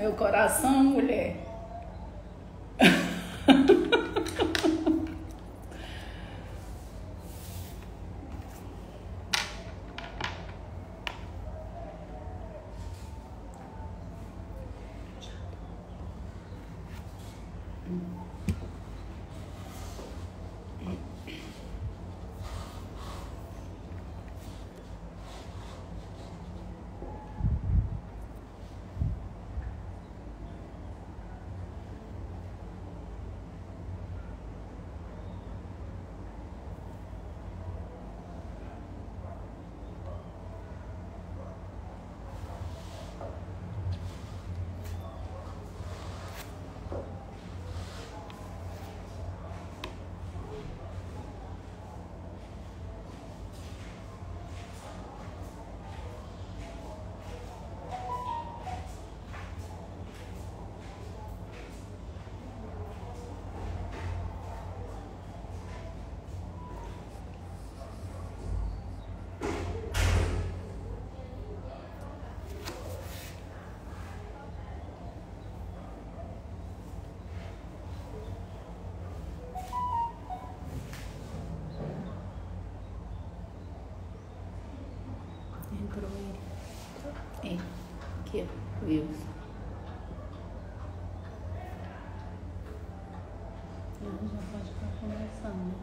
meu coração, mulher. Entrou ele. É, aqui, ó, Wilson. Já pode estar conversando, né?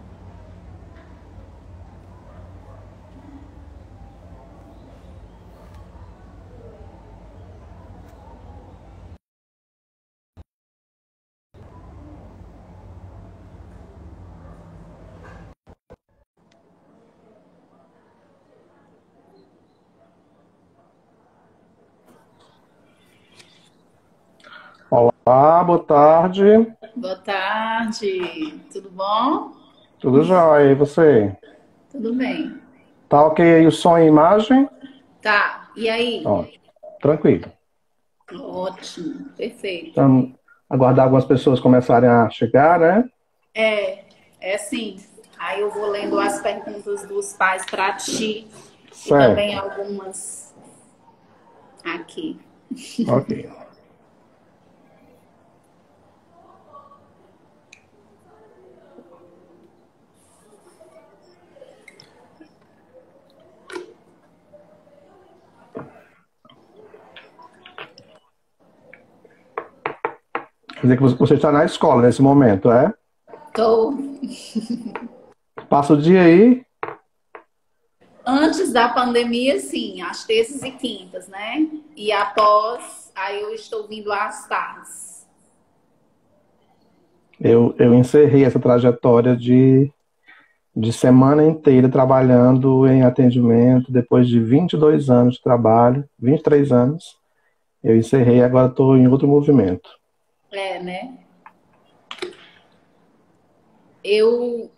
Olá, boa tarde. Boa tarde, tudo bom? Tudo jóia, e você? Tudo bem. Tá ok aí o som e imagem? Tá, e aí? Ótimo, tranquilo. Ótimo, perfeito. Vamos aguardar algumas pessoas começarem a chegar, né? É assim. Aí eu vou lendo as perguntas dos pais para ti e também Certo, algumas aqui. ok. Quer dizer que você está na escola nesse momento, é? Tô. Passa o dia aí? Antes da pandemia, sim, às terças e quintas, né? E após, aí eu estou vindo às tardes. Eu encerrei essa trajetória de semana inteira trabalhando em atendimento, depois de 22 anos de trabalho, 23 anos, eu encerrei, agora estou em outro movimento. É, né? Eu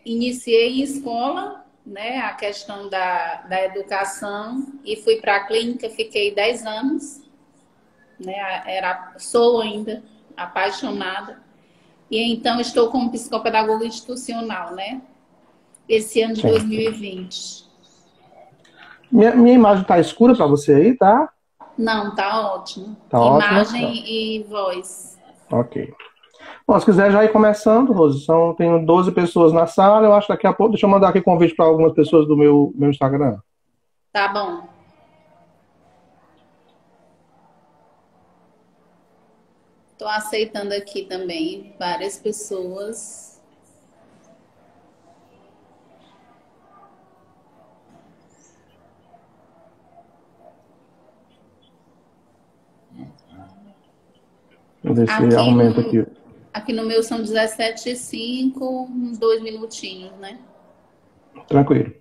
iniciei em escola, né, a questão da educação e fui para a clínica, fiquei 10 anos, né, sou ainda apaixonada. E então estou como psicopedagoga institucional, né, esse ano de Sim. 2020. Minha imagem tá escura para você aí, tá? Não, tá ótimo. Tá ótima? Imagem e voz. Ok. Bom, se quiser já ir começando, Rose, tenho 12 pessoas na sala, eu acho que daqui a pouco, deixa eu mandar aqui convite para algumas pessoas do meu Instagram. Tá bom. Estou aceitando aqui também várias pessoas. Vamos ver se Aqui aumenta no, aqui. aqui no meu são 17h05, uns 2 minutinhos, né? Tranquilo.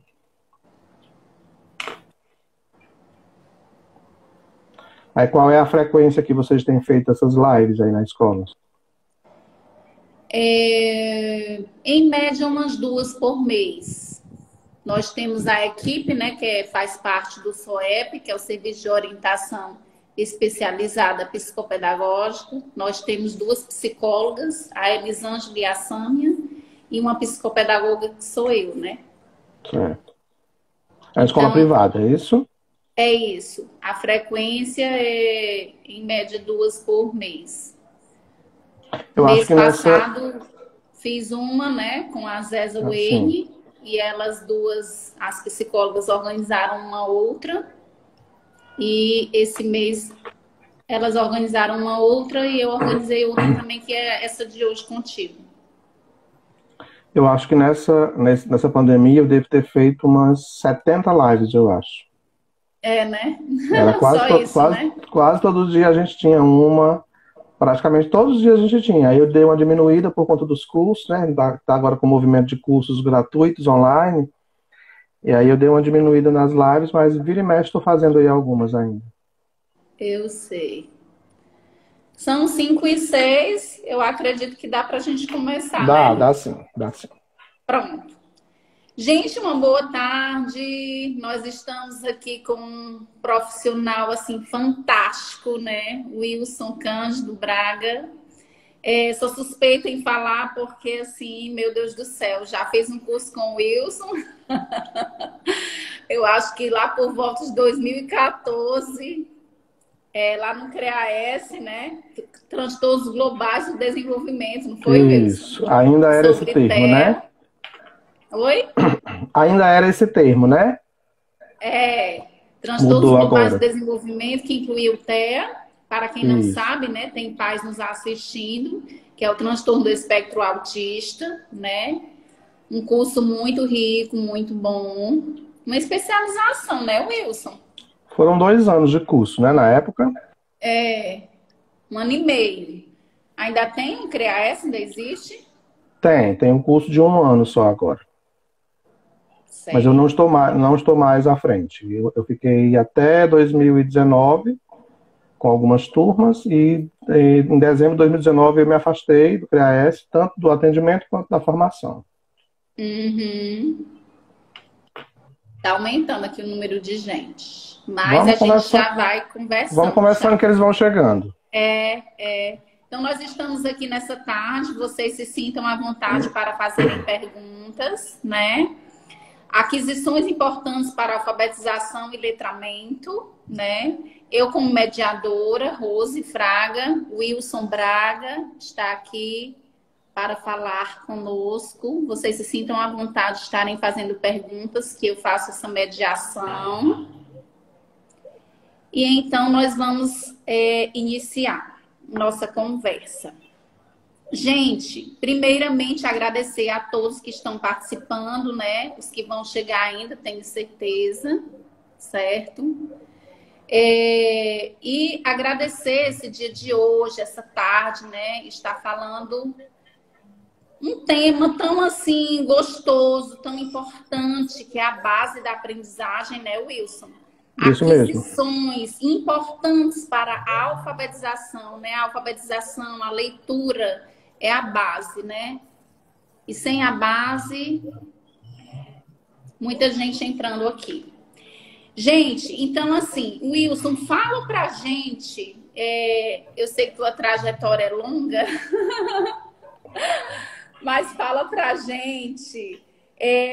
Aí qual é a frequência que vocês têm feito essas lives aí na escola? Em média, umas 2 por mês. Nós temos a equipe, né, que faz parte do SOEP, que é o Serviço de Orientação Especializada Psicopedagógica. Nós temos 2 psicólogas, a Elisângela e a Sâmia, e uma psicopedagoga que sou eu, né? Certo. É uma escola Então, privada, é isso? É isso. A frequência é, em média, 2 por mês. Eu acho Mês que nessa, passado, fiz uma, né, com a Zesa assim, Wayne, e elas duas, as psicólogas, organizaram uma outra. E esse mês elas organizaram uma outra e eu organizei outra também, que é essa de hoje contigo. eu acho que nessa pandemia eu devo ter feito umas 70 lives, eu acho. É, né? Era Só isso, né? quase todo dia a gente tinha uma, praticamente todos os dias a gente tinha. Aí eu dei uma diminuída por conta dos cursos, né? Tá agora com o movimento de cursos gratuitos online. E aí eu dei uma diminuída nas lives, mas vira e mexe estou fazendo aí algumas ainda. Eu sei. São 5 e 6, eu acredito que dá para a gente começar, né? Dá sim, dá sim. Pronto. Gente, uma boa tarde. Nós estamos aqui com um profissional assim fantástico, né? Wilson Cândido Braga. Sou suspeita em falar porque, assim, meu Deus do céu, já fez um curso com o Wilson. Eu acho que lá por volta de 2014, lá no CREAS, né? Transtornos Globais do Desenvolvimento, não foi, Wilson? Isso, ainda era esse Sobre termo, né? TEA. Oi? Ainda era esse termo, né? Transtornos Mudou Globais do agora. Desenvolvimento, que inclui o TEA. Para quem não Isso. sabe, né? Tem pais nos assistindo, que é o transtorno do espectro autista, né? Um curso muito rico, muito bom. Uma especialização, né, Wilson? Foram 2 anos de curso, né? Na época. 1 ano e meio. Ainda tem um CREAS? Ainda existe? Tem um curso de 1 ano só agora. Mas eu Certo. não estou mais à frente. Eu fiquei até 2019 com algumas turmas e em dezembro de 2019 eu me afastei do CREAS, tanto do atendimento quanto da formação. Uhum. Tá aumentando aqui o número de gente. Mas a Vamos gente conversando, já vai vamos conversando conversando já. que eles vão chegando. Então, nós estamos aqui nessa tarde. Vocês se sintam à vontade para fazerem perguntas, né? Aquisições importantes para alfabetização e letramento, né? Eu, como mediadora, Rose Fraga, Wilson Braga está aqui para falar conosco. Vocês se sintam à vontade de estarem fazendo perguntas, que eu faço essa mediação. E então nós vamos iniciar nossa conversa. Gente, primeiramente agradecer a todos que estão participando, né? Os que vão chegar ainda, tenho certeza, certo? E agradecer esse dia de hoje, essa tarde, né? Estar falando um tema tão assim gostoso, tão importante, que é a base da aprendizagem, né, Wilson? Isso mesmo. Aquisições importantes para a alfabetização, né? A alfabetização, a leitura é a base, né? E sem a base, muita gente entrando aqui. Gente, então assim, Wilson, fala pra gente, eu sei que tua trajetória é longa, mas fala pra gente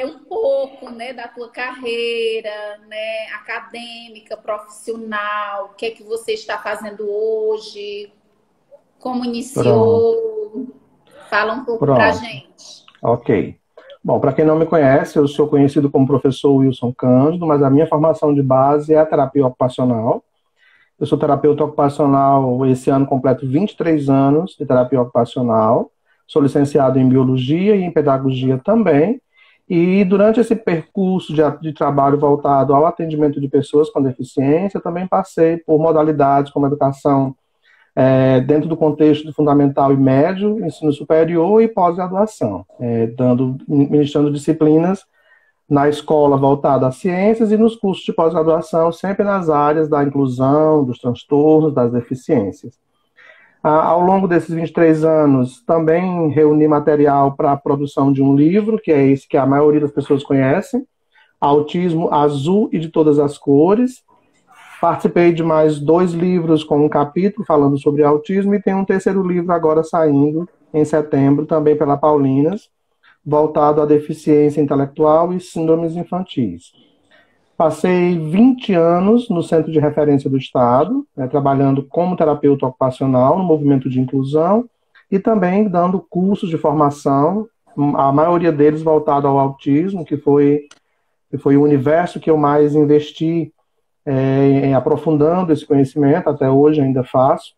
um pouco, né, da tua carreira, né, acadêmica, profissional, o que é que você está fazendo hoje, como Pronto, iniciou, fala um pouco pra pronto. gente. Ok. Bom, para quem não me conhece, eu sou conhecido como professor Wilson Cândido, mas a minha formação de base é a terapia ocupacional. Eu sou terapeuta ocupacional, esse ano completo 23 anos de terapia ocupacional. Sou licenciado em biologia e em pedagogia também. E durante esse percurso de trabalho voltado ao atendimento de pessoas com deficiência, eu também passei por modalidades como educação dentro do contexto de fundamental e médio, ensino superior e pós-graduação, ministrando disciplinas na escola voltada às ciências e nos cursos de pós-graduação, sempre nas áreas da inclusão, dos transtornos, das deficiências. Ao longo desses 23 anos, também reuni material para a produção de um livro, que é esse que a maioria das pessoas conhece, Autismo Azul e de Todas as Cores. Participei de mais 2 livros com um capítulo falando sobre autismo e tem um terceiro livro agora saindo em setembro, também pela Paulinas, voltado à deficiência intelectual e síndromes infantis. Passei 20 anos no Centro de Referência do Estado, né, trabalhando como terapeuta ocupacional no movimento de inclusão e também dando cursos de formação, a maioria deles voltado ao autismo, que foi o universo que eu mais investi em aprofundando esse conhecimento, até hoje ainda faço.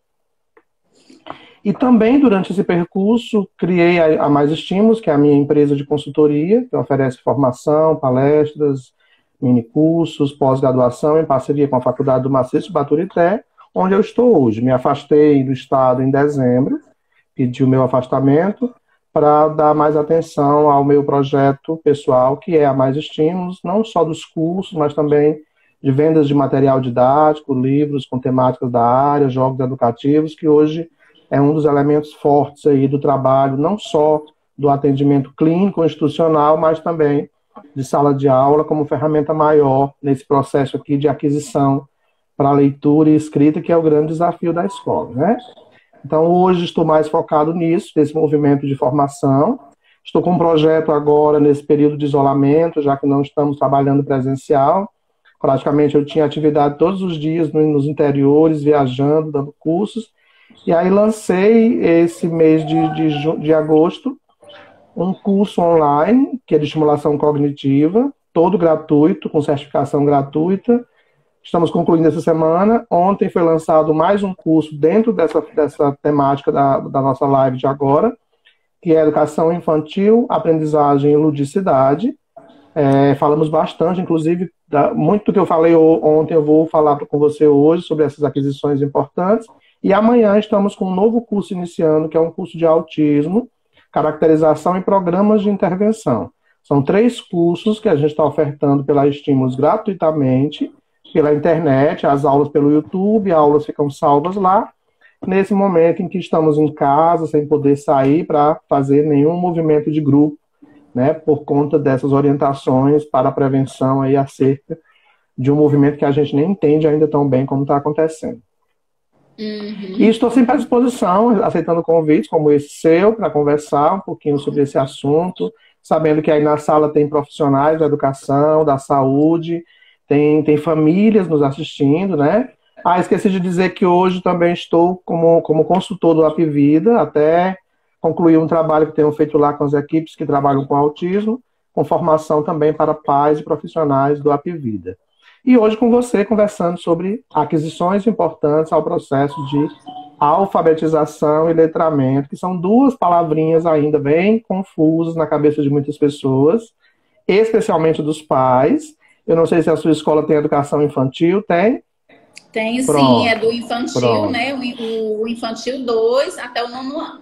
E também, durante esse percurso, criei a Mais Estímulos, que é a minha empresa de consultoria, que oferece formação, palestras, minicursos, pós-graduação, em parceria com a Faculdade do Maceió Baturité, onde eu estou hoje. Me afastei do Estado em dezembro, pedi o meu afastamento para dar mais atenção ao meu projeto pessoal, que é a Mais Estímulos, não só dos cursos, mas também de vendas de material didático, livros com temáticas da área, jogos educativos, que hoje é um dos elementos fortes aí do trabalho, não só do atendimento clínico institucional, mas também de sala de aula como ferramenta maior nesse processo aqui de aquisição para leitura e escrita, que é o grande desafio da escola, né? Então, hoje estou mais focado nisso, nesse movimento de formação. Estou com um projeto agora, nesse período de isolamento, já que não estamos trabalhando presencial. Praticamente eu tinha atividade todos os dias nos interiores, viajando, dando cursos. E aí lancei esse mês de agosto um curso online, que é de estimulação cognitiva, todo gratuito, com certificação gratuita. Estamos concluindo essa semana. Ontem foi lançado mais um curso dentro dessa temática da nossa live de agora, que é Educação Infantil, Aprendizagem e Ludicidade. Falamos bastante, inclusive, muito do que eu falei ontem eu vou falar com você hoje sobre essas aquisições importantes. E amanhã estamos com um novo curso iniciando, que é um curso de autismo, caracterização e programas de intervenção. São 3 cursos que a gente está ofertando pela Estímulos gratuitamente, pela internet, as aulas pelo YouTube, as aulas ficam salvas lá, nesse momento em que estamos em casa, sem poder sair para fazer nenhum movimento de grupo, né, por conta dessas orientações para a prevenção aí acerca de um movimento que a gente nem entende ainda tão bem como está acontecendo. E estou sempre à disposição, aceitando convites como esse seu, para conversar um pouquinho sobre esse assunto, sabendo que aí na sala tem profissionais da educação, da saúde, tem famílias nos assistindo, né? Esqueci de dizer que hoje também estou como consultor do Apivida, até concluir um trabalho que tenho feito lá com as equipes que trabalham com autismo, com formação também para pais e profissionais do Apivida. E hoje com você, conversando sobre aquisições importantes ao processo de alfabetização e letramento, que são 2 palavrinhas ainda bem confusas na cabeça de muitas pessoas, especialmente dos pais. Eu não sei se a sua escola tem educação infantil, tem? Tem sim, é do infantil, né? O infantil 2 até o 9º ano.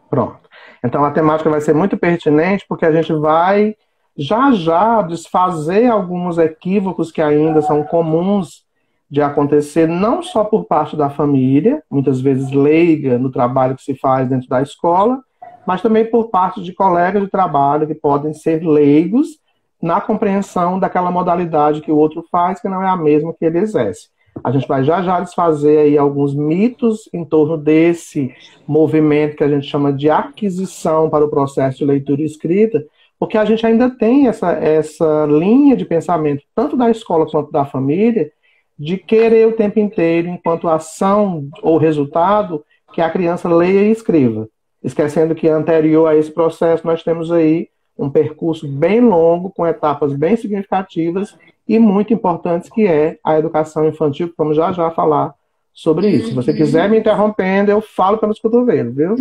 Pronto. Então a temática vai ser muito pertinente, porque a gente vai já desfazer alguns equívocos que ainda são comuns de acontecer, não só por parte da família, muitas vezes leiga no trabalho que se faz dentro da escola, mas também por parte de colegas de trabalho que podem ser leigos na compreensão daquela modalidade que o outro faz, que não é a mesma que ele exerce. A gente vai já desfazer aí alguns mitos em torno desse movimento que a gente chama de aquisição para o processo de leitura e escrita, porque a gente ainda tem essa linha de pensamento, tanto da escola quanto da família, de querer o tempo inteiro, enquanto ação ou resultado, que a criança leia e escreva. Esquecendo que anterior a esse processo nós temos aí um percurso bem longo, com etapas bem significativas e muito importantes, que é a educação infantil, que vamos já falar sobre isso. Se você quiser me interrompendo, eu falo pelos cotovelos, viu?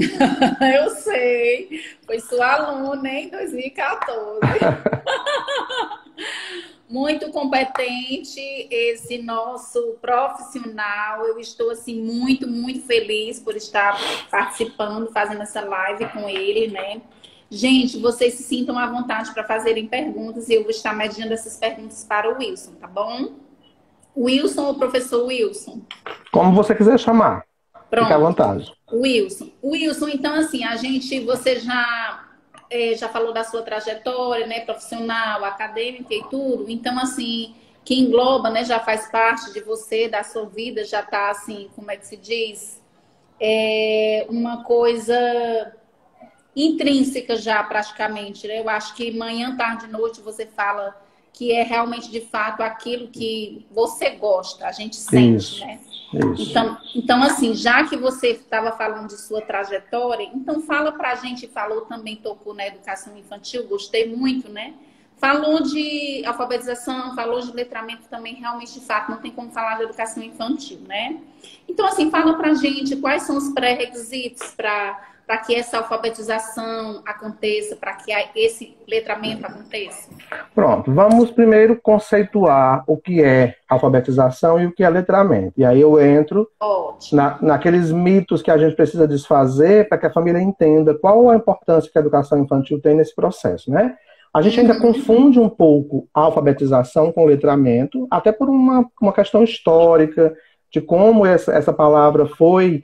Eu sei. Foi sua aluna em 2014. Muito competente esse nosso profissional. Eu estou assim muito feliz por estar participando, fazendo essa live com ele, né? Gente, vocês se sintam à vontade para fazerem perguntas e eu vou estar mediando essas perguntas para o Wilson, tá bom? Wilson ou professor Wilson? Como você quiser chamar. Pronto. Fique à vontade. Wilson, então assim, você já falou da sua trajetória, né, profissional, acadêmica e tudo. Então assim, que engloba, né, já faz parte de você, da sua vida, já tá assim, como é que se diz? Uma coisa intrínseca já praticamente, né? Eu acho que manhã, tarde e noite você fala que é realmente, de fato, aquilo que você gosta, a gente sente, Isso, né? isso. Então, assim, já que você estava falando de sua trajetória, então fala pra gente, falou também, tocou na educação infantil, gostei muito, né? Falou de alfabetização, falou de letramento também, realmente, de fato, não tem como falar de educação infantil, né? Então, assim, fala pra gente quais são os pré-requisitos para que essa alfabetização aconteça, para que esse letramento aconteça. Pronto, vamos primeiro conceituar o que é alfabetização e o que é letramento. E aí eu entro naqueles mitos que a gente precisa desfazer para que a família entenda qual a importância que a educação infantil tem nesse processo, né? A gente ainda confunde um pouco a alfabetização com o letramento, até por uma questão histórica de como essa palavra foi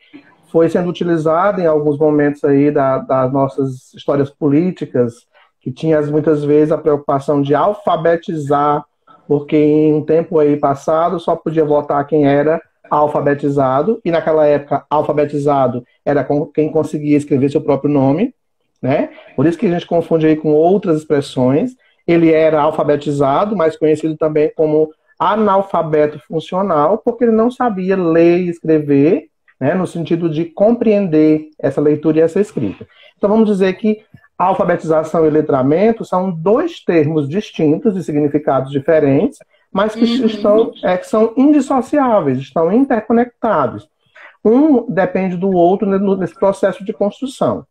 sendo utilizada em alguns momentos aí das nossas histórias políticas, que tinha muitas vezes a preocupação de alfabetizar, porque em um tempo aí passado só podia votar quem era alfabetizado, e naquela época alfabetizado era quem conseguia escrever seu próprio nome, né? Por isso que a gente confunde aí com outras expressões. Ele era alfabetizado, mas conhecido também como analfabeto funcional, porque ele não sabia ler e escrever, né, no sentido de compreender essa leitura e essa escrita. Então vamos dizer que alfabetização e letramento são dois termos distintos de significados diferentes, mas que são indissociáveis, estão interconectados. Um depende do outro nesse processo de construção.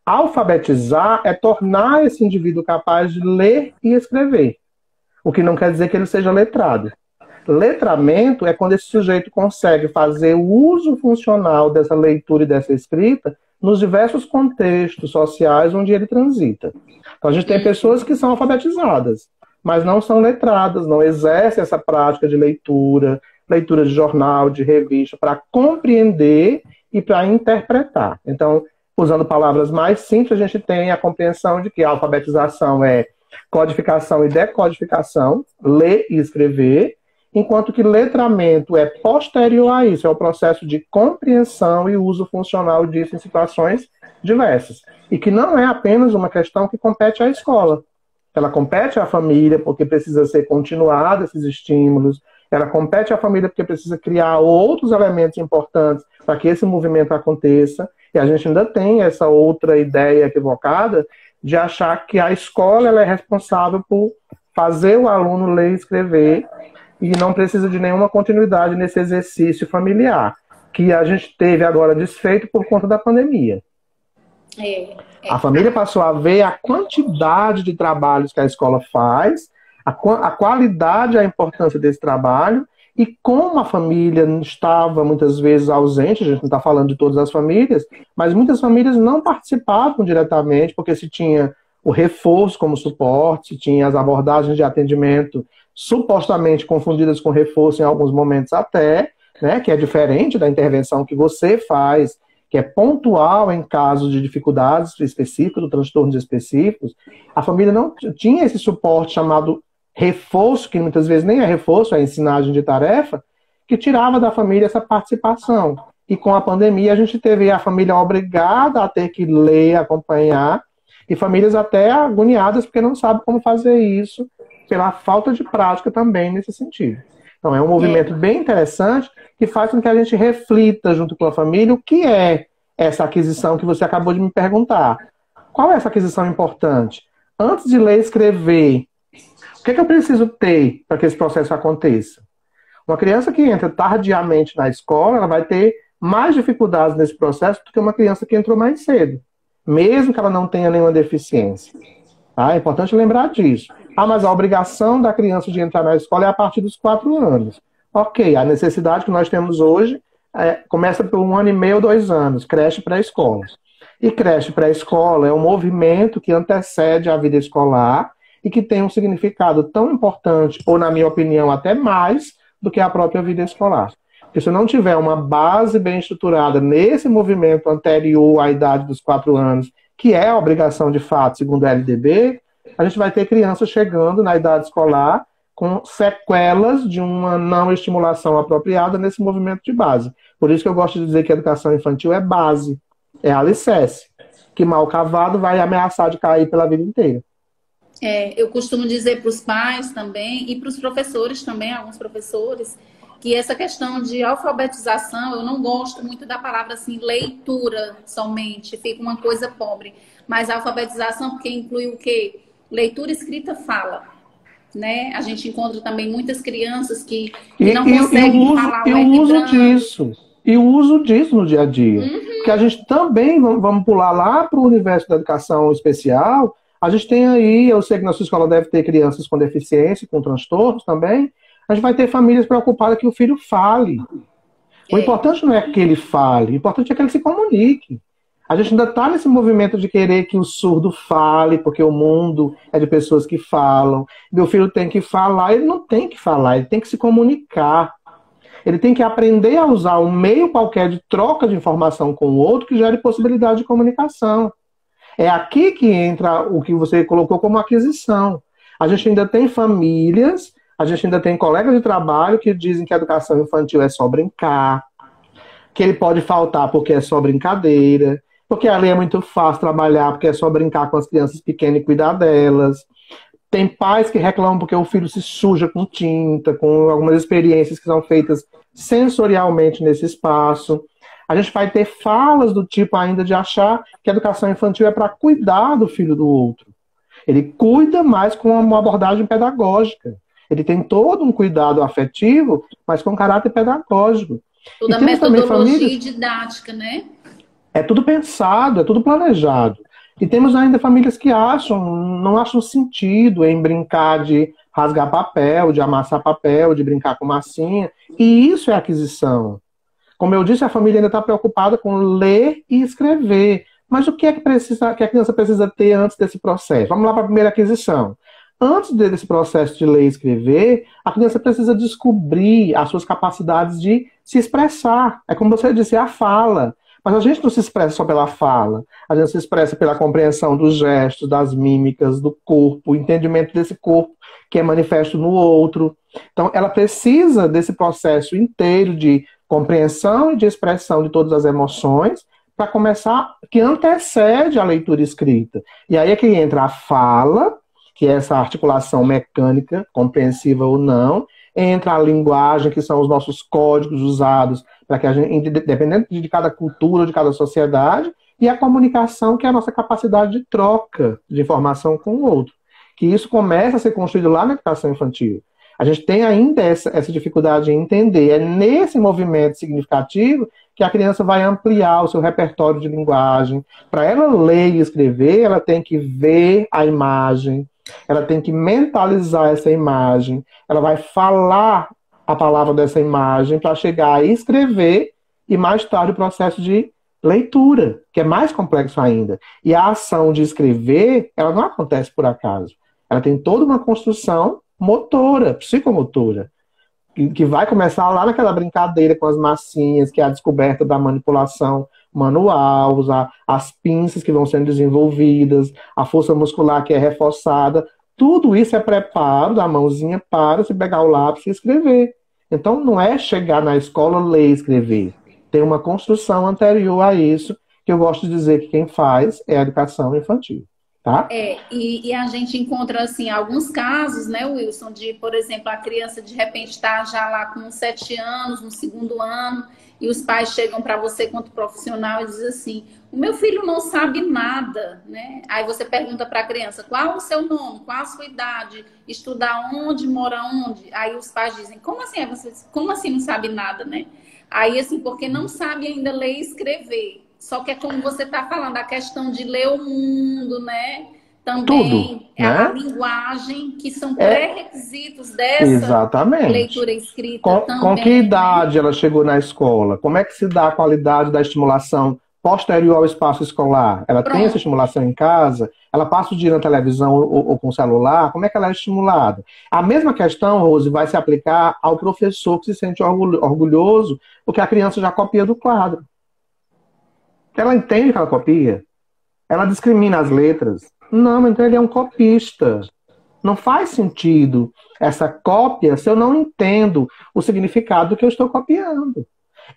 Alfabetizar é tornar esse indivíduo capaz de ler e escrever, o que não quer dizer que ele seja letrado. Letramento é quando esse sujeito consegue fazer o uso funcional dessa leitura e dessa escrita nos diversos contextos sociais onde ele transita. Então a gente tem pessoas que são alfabetizadas, mas não são letradas, não exercem essa prática de leitura de jornal, de revista, para compreender e para interpretar. Então, usando palavras mais simples, a gente tem a compreensão de que a alfabetização é codificação e decodificação, ler e escrever, enquanto que letramento é posterior a isso, é o processo de compreensão e uso funcional disso em situações diversas. E que não é apenas uma questão que compete à escola. Ela compete à família, porque precisa ser continuado esses estímulos, ela compete à família porque precisa criar outros elementos importantes para que esse movimento aconteça, e a gente ainda tem essa outra ideia equivocada de achar que a escola ela é responsável por fazer o aluno ler e escrever, e não precisa de nenhuma continuidade nesse exercício familiar, que a gente teve agora desfeito por conta da pandemia. A família passou a ver a quantidade de trabalhos que a escola faz, a qualidade e a importância desse trabalho, e como a família estava muitas vezes ausente, a gente não está falando de todas as famílias, mas muitas famílias não participavam diretamente, porque se tinha o reforço como suporte, se tinha as abordagens de atendimento supostamente confundidas com reforço em alguns momentos até, né, que é diferente da intervenção que você faz, que é pontual em casos de dificuldades específicas, de transtornos específicos. A família não tinha esse suporte chamado reforço, que muitas vezes nem é reforço, é ensinagem de tarefa, que tirava da família essa participação. E com a pandemia a gente teve a família obrigada a ter que ler, acompanhar, e famílias até agoniadas porque não sabem como fazer isso, pela falta de prática também nesse sentido. Então é um movimento bem interessante que faz com que a gente reflita junto com a família o que é essa aquisição que você acabou de me perguntar. Qual é essa aquisição importante? Antes de ler e escrever, o que é que eu preciso ter para que esse processo aconteça? Uma criança que entra tardiamente na escola, ela vai ter mais dificuldades nesse processo do que uma criança que entrou mais cedo, mesmo que ela não tenha nenhuma deficiência. Tá? É importante lembrar disso. Ah, mas a obrigação da criança de entrar na escola é a partir dos 4 anos. Ok, a necessidade que nós temos hoje começa por 1 ano e meio, 2 anos, creche pré-escola. E creche pré-escola é um movimento que antecede a vida escolar e que tem um significado tão importante, ou na minha opinião até mais, do que a própria vida escolar. Porque se eu não tiver uma base bem estruturada nesse movimento anterior à idade dos 4 anos, que é a obrigação de fato, segundo a LDB, a gente vai ter crianças chegando na idade escolar com sequelas de uma não estimulação apropriada nesse movimento de base. Por isso que eu gosto de dizer que a educação infantil é base, é alicerce, que mal cavado vai ameaçar de cair pela vida inteira. Eu costumo dizer para os pais também e para os professores também, alguns professores, que essa questão de alfabetização, eu não gosto muito da palavra assim, leitura somente, fica uma coisa pobre. Mas alfabetização, porque inclui o quê? Leitura, escrita, fala. Né? A gente encontra também muitas crianças que não conseguem falar o e o R uso branco. disso. E o uso disso no dia a dia. Porque a gente também, vamos pular lá para o universo da educação especial, a gente tem aí, eu sei que na sua escola deve ter crianças com deficiência, com transtornos também, a gente vai ter famílias preocupadas que o filho fale. O importante não é que ele fale, o importante é que ele se comunique. A gente ainda está nesse movimento de querer que o surdo fale, porque o mundo é de pessoas que falam. Meu filho tem que falar, ele não tem que falar, ele tem que se comunicar. Ele tem que aprender a usar um meio qualquer de troca de informação com o outro que gere possibilidade de comunicação. É aqui que entra o que você colocou como aquisição. A gente ainda tem famílias, a gente ainda tem colegas de trabalho que dizem que a educação infantil é só brincar, que ele pode faltar porque é só brincadeira, porque ali é muito fácil trabalhar, porque é só brincar com as crianças pequenas e cuidar delas. Tem pais que reclamam porque o filho se suja com tinta, com algumas experiências que são feitas sensorialmente nesse espaço. A gente vai ter falas do tipo ainda de achar que a educação infantil é para cuidar do filho do outro. Ele cuida mais com uma abordagem pedagógica. Ele tem todo um cuidado afetivo, mas com caráter pedagógico. Toda a metodologia e didática, né? É tudo pensado, é tudo planejado. E temos ainda famílias que não acham sentido em brincar de rasgar papel, de amassar papel, de brincar com massinha. E isso é aquisição. Como eu disse, a família ainda está preocupada com ler e escrever. Mas o que é que a criança precisa ter antes desse processo? Vamos lá para a primeira aquisição. Antes desse processo de ler e escrever, a criança precisa descobrir as suas capacidades de se expressar. É como você disse, é a fala. Mas a gente não se expressa só pela fala. A gente se expressa pela compreensão dos gestos, das mímicas, do corpo, o entendimento desse corpo que é manifesto no outro. Então, ela precisa desse processo inteiro de compreensão e de expressão de todas as emoções para começar, que antecede a leitura escrita. E aí é que entra a fala, que é essa articulação mecânica, compreensiva ou não, entra a linguagem, que são os nossos códigos usados para que a gente, dependendo de cada cultura, de cada sociedade, e a comunicação, que é a nossa capacidade de troca de informação com o outro. Que isso começa a ser construído lá na educação infantil. A gente tem ainda essa dificuldade em entender. É nesse movimento significativo que a criança vai ampliar o seu repertório de linguagem. Para ela ler e escrever, ela tem que ver a imagem, ela tem que mentalizar essa imagem, ela vai falar a palavra dessa imagem para chegar a escrever e mais tarde o processo de leitura, que é mais complexo ainda. E a ação de escrever, ela não acontece por acaso. Ela tem toda uma construção motora, psicomotora, que vai começar lá naquela brincadeira com as massinhas, que é a descoberta da manipulação manual, as pinças que vão sendo desenvolvidas, a força muscular que é reforçada. Tudo isso é preparo da mãozinha para se pegar o lápis e escrever. Então não é chegar na escola, ler e escrever. Tem uma construção anterior a isso, que eu gosto de dizer que quem faz é a educação infantil. Tá? E a gente encontra, assim, alguns casos, né, Wilson, de, por exemplo, a criança de repente está já lá com 7 anos, no segundo ano, e os pais chegam para você quanto profissional e dizem assim, o meu filho não sabe nada, né? Aí você pergunta para a criança, qual o seu nome, qual a sua idade, estuda onde, mora onde? Aí os pais dizem, como assim? Aí você diz, como assim não sabe nada, né? Aí, assim, porque não sabe ainda ler e escrever. Só que é como você está falando, a questão de ler o mundo, né? Também tudo, né? A linguagem, que são pré-requisitos dessa exatamente. leitura escrita também. Com que idade ela chegou na escola? Como é que se dá a qualidade da estimulação posterior ao espaço escolar? Ela tem essa estimulação em casa? Ela passa o dia na televisão ou com o celular? Como é que ela é estimulada? A mesma questão, Rose, vai se aplicar ao professor que se sente orgulhoso porque a criança já copia do quadro. Ela entende que ela copia? Ela discrimina as letras? Não, então ele é um copista. Não faz sentido essa cópia se eu não entendo o significado do que eu estou copiando.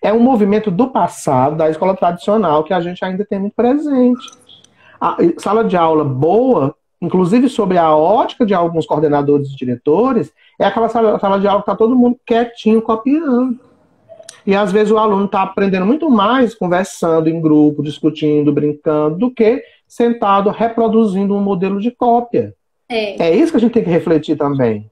É um movimento do passado, da escola tradicional, que a gente ainda tem muito presente. A sala de aula boa inclusive sobre a ótica de alguns coordenadores e diretores, é aquela sala de aula que está todo mundo quietinho, copiando. E às vezes o aluno está aprendendo muito mais conversando em grupo, discutindo, brincando, do que sentado reproduzindo um modelo de cópia. É isso que a gente tem que refletir também.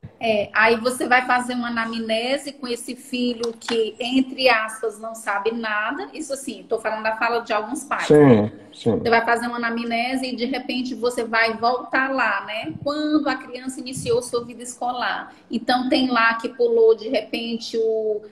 Aí você vai fazer uma anamnese com esse filho que, entre aspas, não sabe nada. Isso assim, estou falando da fala de alguns pais. Sim, sim. Você vai fazer uma anamnese e, de repente, você vai voltar lá, né? Quando a criança iniciou sua vida escolar. Então, tem lá que pulou, de repente, o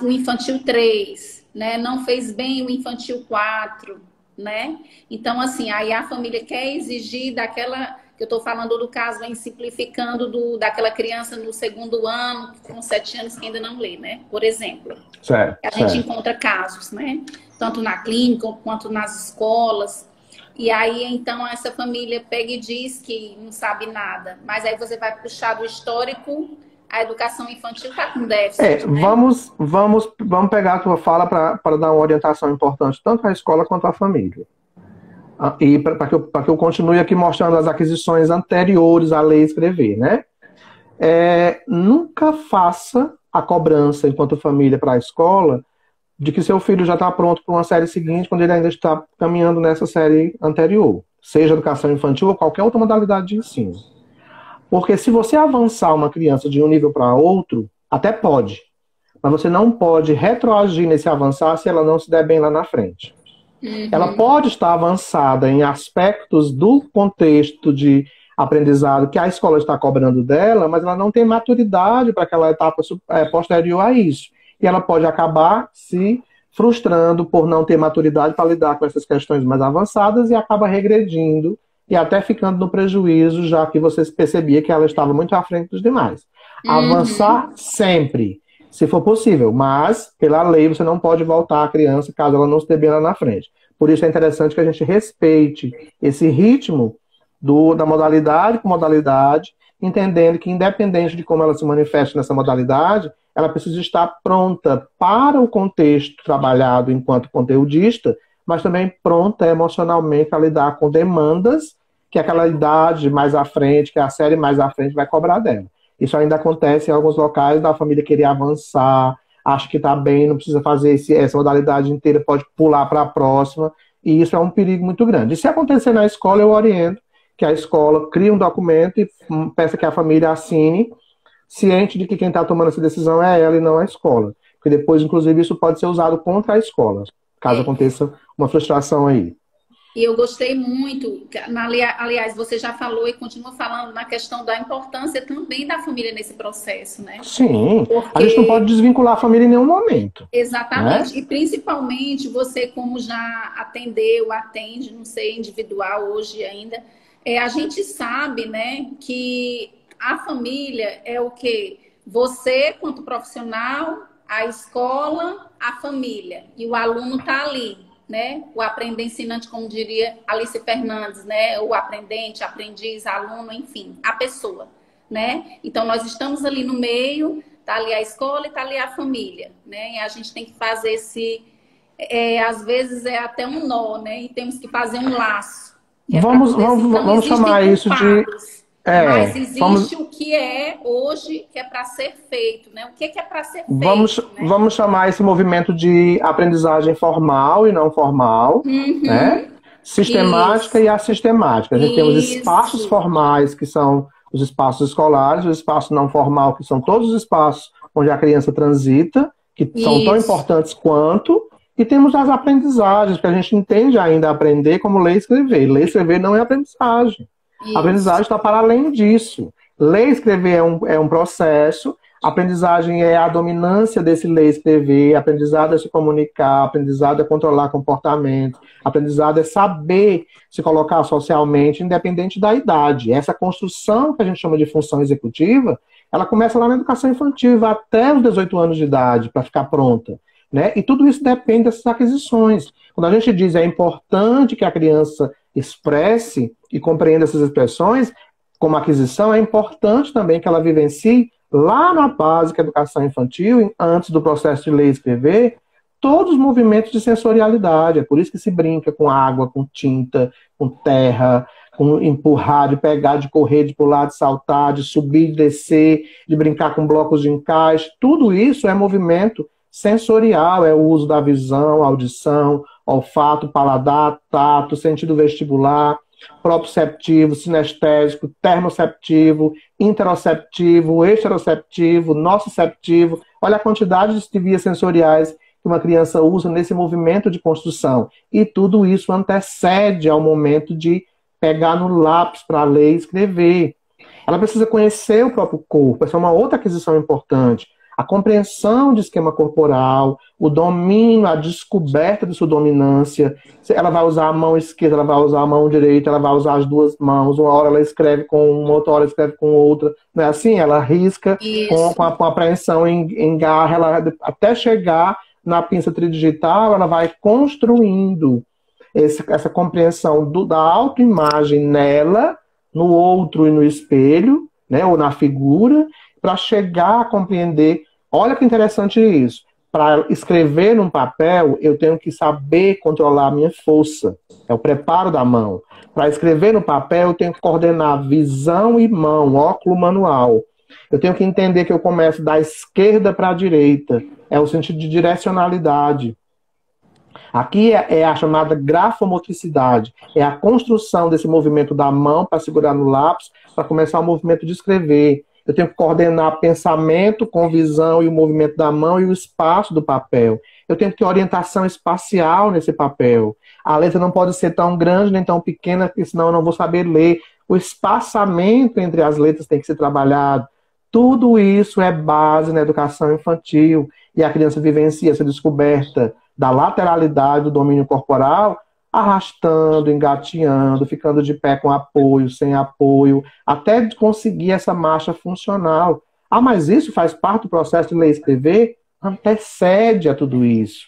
infantil 3, né? Não fez bem o infantil 4, né? Então, assim, aí a família quer exigir daquela... que eu estou falando do caso, vem simplificando daquela criança no segundo ano, com 7 anos, que ainda não lê, né? Por exemplo. Certo, a gente encontra casos, né? Tanto na clínica quanto nas escolas. E aí, então, essa família pega e diz que não sabe nada. Mas aí você vai puxar do histórico, a educação infantil está com déficit. Né? Vamos pegar a tua fala para dar uma orientação importante, tanto à escola quanto à família. E para que eu continue aqui mostrando as aquisições anteriores à lei escrever, né? Nunca faça a cobrança enquanto família para a escola de que seu filho já está pronto para uma série seguinte quando ele ainda está caminhando nessa série anterior, seja educação infantil ou qualquer outra modalidade de ensino. Porque se você avançar uma criança de um nível para outro, até pode, mas você não pode retroagir nesse avançar se ela não se der bem lá na frente. Ela pode estar avançada em aspectos do contexto de aprendizado que a escola está cobrando dela, mas ela não tem maturidade para aquela etapa posterior a isso. E ela pode acabar se frustrando por não ter maturidade para lidar com essas questões mais avançadas e acaba regredindo e até ficando no prejuízo, já que você percebia que ela estava muito à frente dos demais. Avançar sempre, se for possível, mas pela lei você não pode voltar a criança caso ela não esteja bem lá na frente. Por isso é interessante que a gente respeite esse ritmo da modalidade com modalidade, entendendo que independente de como ela se manifeste nessa modalidade, ela precisa estar pronta para o contexto trabalhado enquanto conteudista, mas também pronta emocionalmente a lidar com demandas que aquela idade mais à frente, que a série mais à frente vai cobrar dela. Isso ainda acontece em alguns locais da família querer avançar, acha que está bem, não precisa fazer essa modalidade inteira, pode pular para a próxima, e isso é um perigo muito grande. E se acontecer na escola, eu oriento que a escola crie um documento e peça que a família assine, ciente de que quem está tomando essa decisão é ela e não a escola. Porque depois, inclusive, isso pode ser usado contra a escola, caso aconteça uma frustração aí. E eu gostei muito, aliás, você já falou e continua falando na questão da importância também da família nesse processo, né? Sim, a gente não pode desvincular a família em nenhum momento. Exatamente, né? E principalmente você, como já atende, não sei, individual hoje ainda, a gente sabe, né, que a família é o quê? Você, quanto profissional, a escola, a família, e o aluno está ali. Né? O aprendente ensinante, como diria Alice Fernandes, né? O aprendente, aprendiz, aluno, enfim, a pessoa, né? Então nós estamos ali no meio, tá ali a escola e tá ali a família, né? E a gente tem que fazer às vezes é até um nó, né? E temos que fazer um laço. Vamos chamar isso de... Mas existe o que é hoje, que é para ser feito, né? O que é para ser feito? Vamos chamar esse movimento de aprendizagem formal e não formal, né? Sistemática e assistemática. A gente tem os espaços formais, que são os espaços escolares, o espaço não formal, que são todos os espaços onde a criança transita, que são tão importantes quanto, e temos as aprendizagens, que a gente entende ainda aprender como ler e escrever. Ler e escrever não é aprendizagem. A aprendizagem está para além disso. Ler e escrever é um processo, a aprendizagem é a dominância desse ler e escrever, aprendizado é se comunicar, aprendizado é controlar comportamento, aprendizado é saber se colocar socialmente, independente da idade. Essa construção que a gente chama de função executiva, ela começa lá na educação infantil, vai até os 18 anos de idade para ficar pronta. Né? E tudo isso depende dessas aquisições. Quando a gente diz é importante que a criança expresse e compreenda essas expressões, como aquisição, é importante também que ela vivencie lá na básica educação infantil, antes do processo de ler e escrever, todos os movimentos de sensorialidade. É por isso que se brinca com água, com tinta, com terra, com empurrar, de pegar, de correr, de pular, de saltar, de subir, de descer, de brincar com blocos de encaixe. Tudo isso é movimento sensorial, é o uso da visão, audição, olfato, paladar, tato, sentido vestibular, proprioceptivo, sinestésico, termoceptivo, interoceptivo, exteroceptivo, nociceptivo. Olha a quantidade de vias sensoriais que uma criança usa nesse movimento de construção. E tudo isso antecede ao momento de pegar no lápis para ler e escrever. Ela precisa conhecer o próprio corpo, essa é uma outra aquisição importante. A compreensão de esquema corporal, o domínio, a descoberta de sua dominância. Ela vai usar a mão esquerda, ela vai usar a mão direita, ela vai usar as duas mãos. Uma hora ela escreve com uma, outra hora ela escreve com outra. Não é assim? Ela risca com a apreensão em garra, ela, até chegar na pinça tridigital, ela vai construindo essa compreensão da autoimagem nela, no outro e no espelho, né, ou na figura, para chegar a compreender. Olha que interessante isso. Para escrever num papel, eu tenho que saber controlar a minha força. É o preparo da mão. Para escrever no papel, eu tenho que coordenar visão e mão, óculo manual. Eu tenho que entender que eu começo da esquerda para a direita. É o sentido de direcionalidade. Aqui é a chamada grafomotricidade. É a construção desse movimento da mão para segurar no lápis, para começar o movimento de escrever. Eu tenho que coordenar pensamento com visão e o movimento da mão e o espaço do papel. Eu tenho que ter orientação espacial nesse papel. A letra não pode ser tão grande nem tão pequena, porque senão eu não vou saber ler. O espaçamento entre as letras tem que ser trabalhado. Tudo isso é base na educação infantil. E a criança vivencia essa descoberta da lateralidade do domínio corporal, arrastando, engateando, ficando de pé com apoio, sem apoio, até conseguir essa marcha funcional. Ah, mas isso faz parte do processo de ler e escrever? Antecede a tudo isso.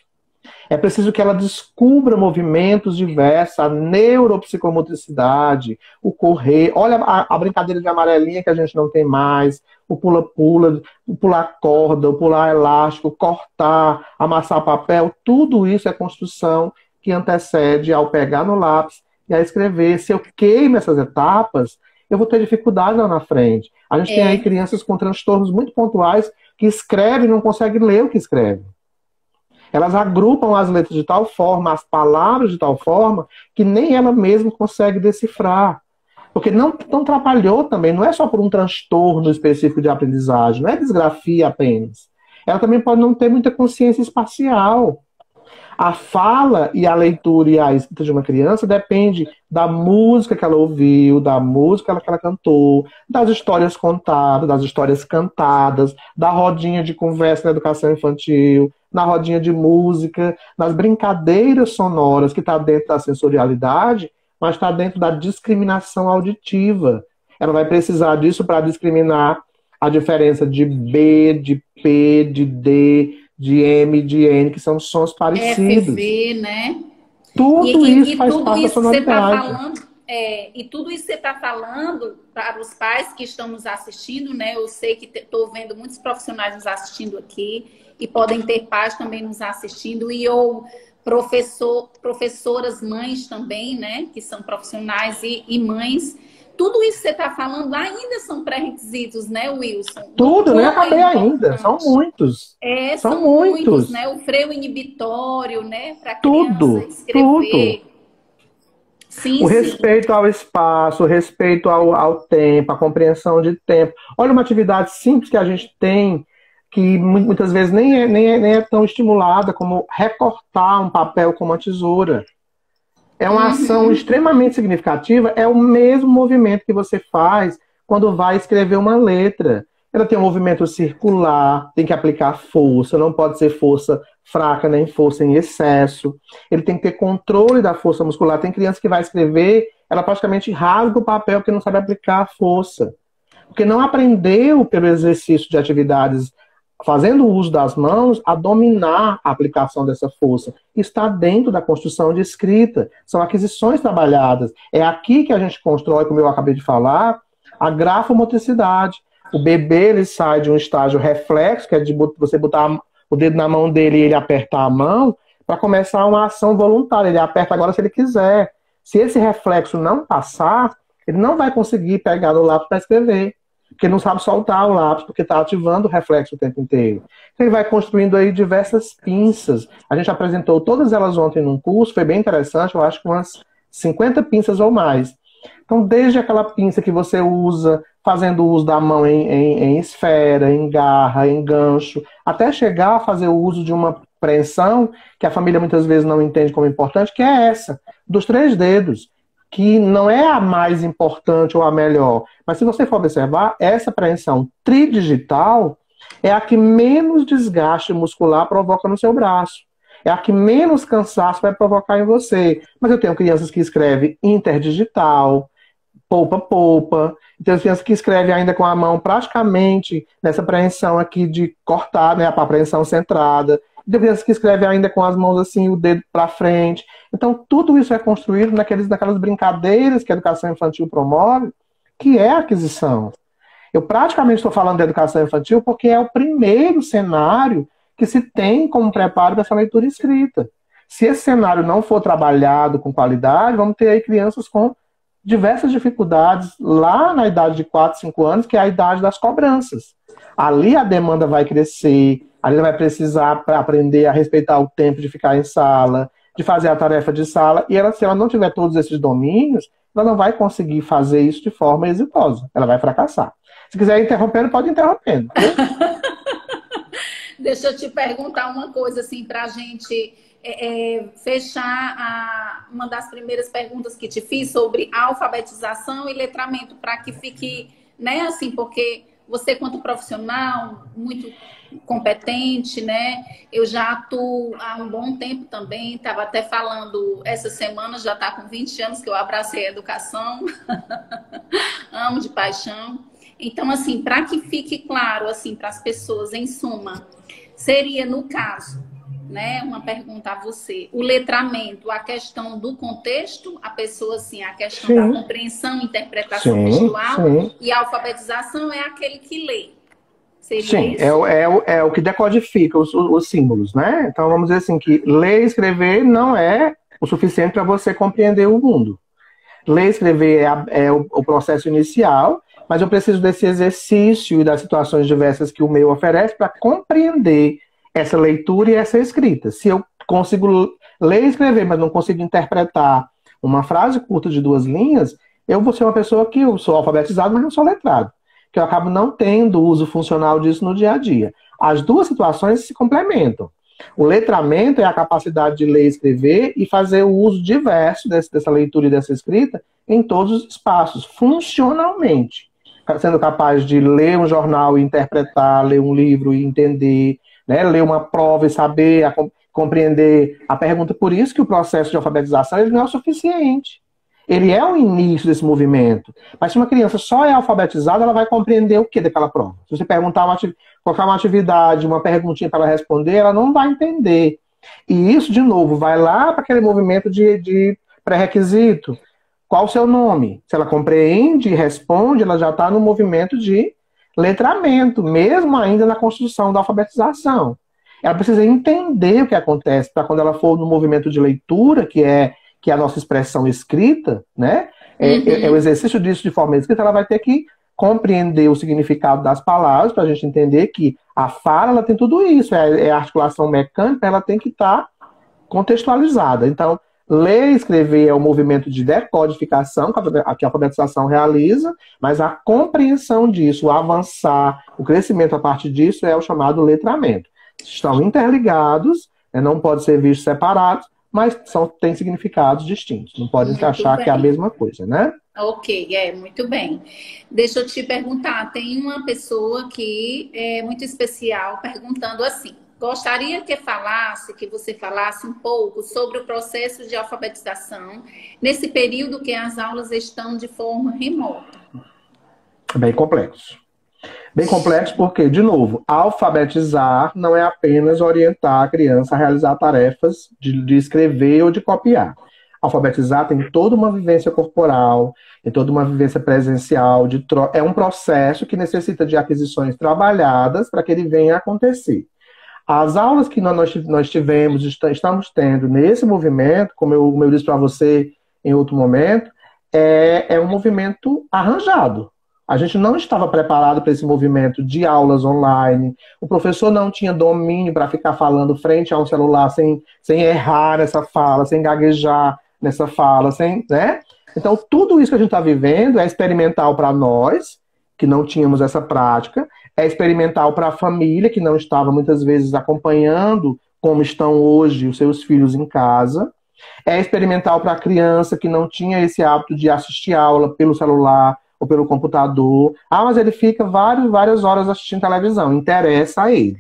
É preciso que ela descubra movimentos diversos, a neuropsicomotricidade, o correr. Olha a brincadeira de amarelinha que a gente não tem mais, o pula-pula, o pular corda, o pular elástico, cortar, amassar papel. Tudo isso é construção que antecede ao pegar no lápis e a escrever. Se eu queimo essas etapas, eu vou ter dificuldade lá na frente. A gente tem aí crianças com transtornos muito pontuais que escrevem e não conseguem ler o que escrevem. Elas agrupam as letras de tal forma, as palavras de tal forma, que nem ela mesma consegue decifrar. Porque não trabalhou também, não é só por um transtorno específico de aprendizagem, não é disgrafia apenas. Ela também pode não ter muita consciência espacial. A fala e a leitura e a escrita de uma criança depende da música que ela ouviu, da música que ela cantou, das histórias contadas, das histórias cantadas, da rodinha de conversa na educação infantil, na rodinha de música, nas brincadeiras sonoras que está dentro da sensorialidade, mas está dentro da discriminação auditiva. Ela vai precisar disso para discriminar a diferença de B, de P, de D, de M, de N, que são sons parecidos. FV, né? Tudo isso faz parte da sonoridade. E tudo isso que você está falando para os pais que estão nos assistindo, né? Eu sei que estou vendo muitos profissionais nos assistindo aqui e podem ter pais também nos assistindo ou professoras, mães também, né? Que são profissionais e mães. Tudo isso que você está falando ainda são pré-requisitos, né, Wilson? Tudo, nem acabei ainda. São muitos. São muitos, né? O freio inibitório, né? Para a criança escrever. Tudo. Sim, o respeito ao espaço, o respeito ao tempo, a compreensão de tempo. Olha uma atividade simples que a gente tem, que muitas vezes nem é tão estimulada, como recortar um papel com uma tesoura. É uma ação extremamente significativa, é o mesmo movimento que você faz quando vai escrever uma letra. Ela tem um movimento circular, tem que aplicar força, não pode ser força fraca nem força em excesso. Ele tem que ter controle da força muscular. Tem criança que vai escrever, ela praticamente rasga o papel porque não sabe aplicar a força. Porque não aprendeu pelo exercício de atividades fazendo o uso das mãos, a dominar a aplicação dessa força. Está dentro da construção de escrita. São aquisições trabalhadas. É aqui que a gente constrói, como eu acabei de falar, a grafomotricidade. O bebê ele sai de um estágio reflexo, que é de você botar o dedo na mão dele e ele apertar a mão, para começar uma ação voluntária. Ele aperta agora se ele quiser. Se esse reflexo não passar, ele não vai conseguir pegar no lápis para escrever, porque não sabe soltar o lápis, porque está ativando o reflexo o tempo inteiro. Então, ele vai construindo aí diversas pinças. A gente apresentou todas elas ontem num curso, foi bem interessante, eu acho que umas 50 pinças ou mais. Então, desde aquela pinça que você usa, fazendo uso da mão em esfera, em garra, em gancho, até chegar a fazer o uso de uma preensão, que a família muitas vezes não entende como importante, que é essa, dos 3 dedos, que não é a mais importante ou a melhor. Mas se você for observar, essa preensão tridigital é a que menos desgaste muscular provoca no seu braço. É a que menos cansaço vai provocar em você. Mas eu tenho crianças que escrevem interdigital, poupa-poupa. Então, as crianças que escrevem ainda com a mão praticamente nessa preensão aqui de cortar, né, a preensão centrada. Tem crianças que escrevem ainda com as mãos assim, o dedo para frente. Então, tudo isso é construído naquelas brincadeiras que a educação infantil promove, que é a aquisição. Eu praticamente estou falando de educação infantil porque é o primeiro cenário que se tem como preparo para essa leitura escrita. Se esse cenário não for trabalhado com qualidade, vamos ter aí crianças com diversas dificuldades lá na idade de 4, 5 anos, que é a idade das cobranças. Ali a demanda vai crescer, ali ela vai precisar para aprender a respeitar o tempo de ficar em sala, de fazer a tarefa de sala, e ela, se ela não tiver todos esses domínios, ela não vai conseguir fazer isso de forma exitosa, ela vai fracassar. Se quiser ir interrompendo, pode ir interrompendo. Deixa eu te perguntar uma coisa, assim, para a gente fechar uma das primeiras perguntas que te fiz sobre alfabetização e letramento, para que fique, né, assim, porque você, quanto profissional, muito competente, né? Eu já atuo há um bom tempo também, estava até falando essa semana, já está com 20 anos que eu abracei a educação, amo de paixão. Então, assim, para que fique claro, assim, para as pessoas, em suma, seria, no caso, né, uma pergunta a você, o letramento, a questão do contexto, a pessoa, assim, a questão da compreensão, interpretação textual, e a alfabetização é aquele que lê. Seria isso? É o que decodifica os símbolos, né? Então, vamos dizer assim, que ler e escrever não é o suficiente para você compreender o mundo. Ler e escrever é o processo inicial, mas eu preciso desse exercício e das situações diversas que o meio oferece para compreender essa leitura e essa escrita. Se eu consigo ler e escrever, mas não consigo interpretar uma frase curta de 2 linhas, eu vou ser uma pessoa que eu sou alfabetizado, mas não sou letrado. Que eu acabo não tendo uso funcional disso no dia a dia. As duas situações se complementam. O letramento é a capacidade de ler e escrever e fazer o uso diverso dessa leitura e dessa escrita em todos os espaços, funcionalmente. Sendo capaz de ler um jornal e interpretar, ler um livro e entender, né? Ler uma prova e saber, compreender a pergunta. Por isso que o processo de alfabetização ele não é o suficiente. Ele é o início desse movimento. Mas se uma criança só é alfabetizada, ela vai compreender o que daquela prova? Se você perguntar colocar uma atividade, uma perguntinha para ela responder, ela não vai entender. E isso, de novo, vai lá para aquele movimento de pré-requisito. Qual o seu nome? Se ela compreende e responde, ela já está no movimento de letramento, mesmo ainda na construção da alfabetização. Ela precisa entender o que acontece para quando ela for no movimento de leitura, que é a nossa expressão escrita, né? É o exercício disso de forma escrita, ela vai ter que compreender o significado das palavras para a gente entender que a fala ela tem tudo isso, é a articulação mecânica, ela tem que estar contextualizada. Então, ler e escrever é o movimento de decodificação que a alfabetização realiza, mas a compreensão disso, o avançar, o crescimento a partir disso é o chamado letramento. Estão interligados, não podem ser vistos separados, mas têm significados distintos. Não podem se achar que é a mesma coisa, né? Ok, muito bem. Deixa eu te perguntar, tem uma pessoa que é muito especial perguntando assim, gostaria que você falasse um pouco sobre o processo de alfabetização nesse período que as aulas estão de forma remota. Bem complexo. Bem complexo porque, de novo, alfabetizar não é apenas orientar a criança a realizar tarefas de escrever ou de copiar. Alfabetizar tem toda uma vivência corporal, tem toda uma vivência presencial, é um processo que necessita de aquisições trabalhadas para que ele venha a acontecer. As aulas que nós tivemos, estamos tendo nesse movimento, como eu disse para você, em outro momento, é um movimento arranjado. A gente não estava preparado para esse movimento de aulas online. O professor não tinha domínio para ficar falando frente a um celular sem errar nessa fala, sem gaguejar nessa fala, né? Então, tudo isso que a gente está vivendo é experimental para nós, que não tínhamos essa prática, é experimental para a família, que não estava muitas vezes acompanhando como estão hoje os seus filhos em casa, é experimental para a criança que não tinha esse hábito de assistir aula pelo celular ou pelo computador. Ah, mas ele fica várias horas assistindo televisão. Interessa a ele.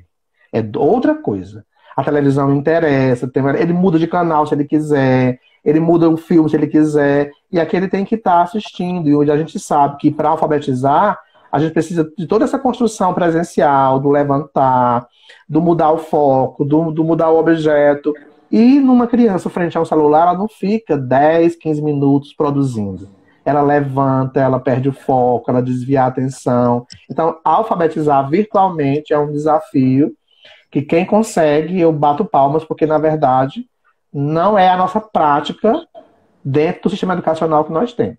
É outra coisa. A televisão interessa, ele muda de canal se ele quiser, ele muda o filme se ele quiser, e aqui ele tem que estar assistindo. E hoje a gente sabe que para alfabetizar, a gente precisa de toda essa construção presencial, do levantar, do mudar o foco, do mudar o objeto. E numa criança frente a um celular, ela não fica 10, 15 minutos produzindo. Ela levanta, ela perde o foco, ela desvia a atenção. Então, alfabetizar virtualmente é um desafio que quem consegue, eu bato palmas, porque, na verdade, não é a nossa prática dentro do sistema educacional que nós temos.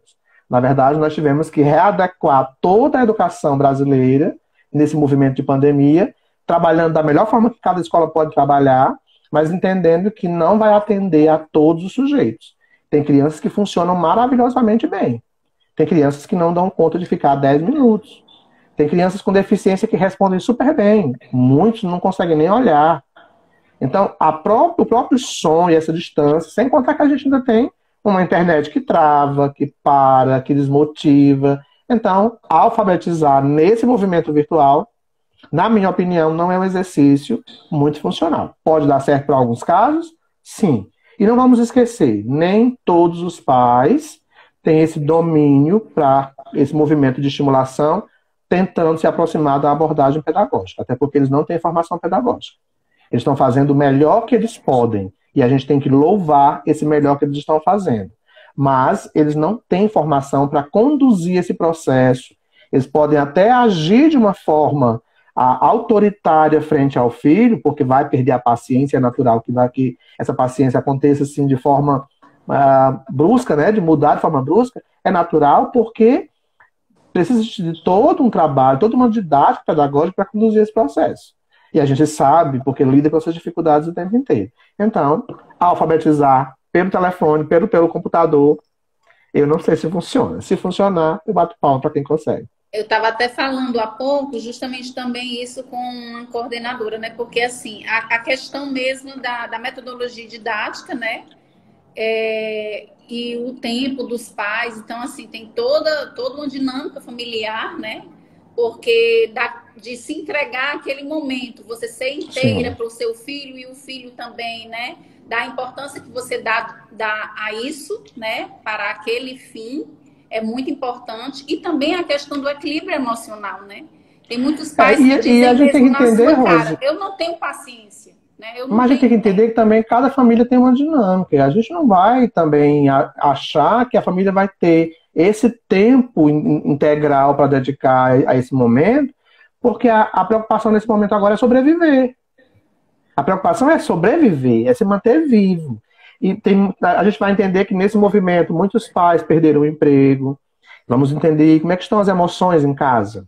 Na verdade, nós tivemos que readequar toda a educação brasileira nesse movimento de pandemia, trabalhando da melhor forma que cada escola pode trabalhar, mas entendendo que não vai atender a todos os sujeitos. Tem crianças que funcionam maravilhosamente bem. Tem crianças que não dão conta de ficar 10 minutos. Tem crianças com deficiência que respondem super bem. Muitos não conseguem nem olhar. Então, o próprio som e essa distância, sem contar que a gente ainda tem uma internet que trava, que para, que desmotiva. Então, alfabetizar nesse movimento virtual, na minha opinião, não é um exercício muito funcional. Pode dar certo para alguns casos? Sim. E não vamos esquecer, nem todos os pais têm esse domínio para esse movimento de estimulação, tentando se aproximar da abordagem pedagógica, até porque eles não têm formação pedagógica. Eles estão fazendo o melhor que eles podem, e a gente tem que louvar esse melhor que eles estão fazendo. Mas eles não têm formação para conduzir esse processo. Eles podem até agir de uma forma autoritária frente ao filho, porque vai perder a paciência, é natural que essa paciência aconteça assim de forma brusca, né, de mudar de forma brusca, é natural porque precisa de todo um trabalho, toda uma didática pedagógica para conduzir esse processo. E a gente sabe, porque lida com essas dificuldades o tempo inteiro. Então, alfabetizar pelo telefone, pelo computador, eu não sei se funciona. Se funcionar, eu bato palma para quem consegue. Eu estava até falando há pouco, justamente também isso com uma coordenadora, né? Porque, assim, a questão mesmo da metodologia didática, né? E o tempo dos pais. Então, assim, tem toda uma dinâmica familiar, né? Porque de se entregar aquele momento, você ser inteira para o seu filho e o filho também, né? Da importância que você dá a isso, né? Para aquele fim. É muito importante. E também a questão do equilíbrio emocional, né? Tem muitos pais que dizem a gente tem que entender, Rose, eu não tenho paciência. Né? Mas a gente tem que entender que também cada família tem uma dinâmica. A gente não vai também achar que a família vai ter esse tempo integral para dedicar a esse momento, porque a preocupação nesse momento agora é sobreviver. A preocupação é sobreviver, é se manter vivo. E a gente vai entender que nesse movimento muitos pais perderam o emprego. Vamos entender como é que estão as emoções em casa,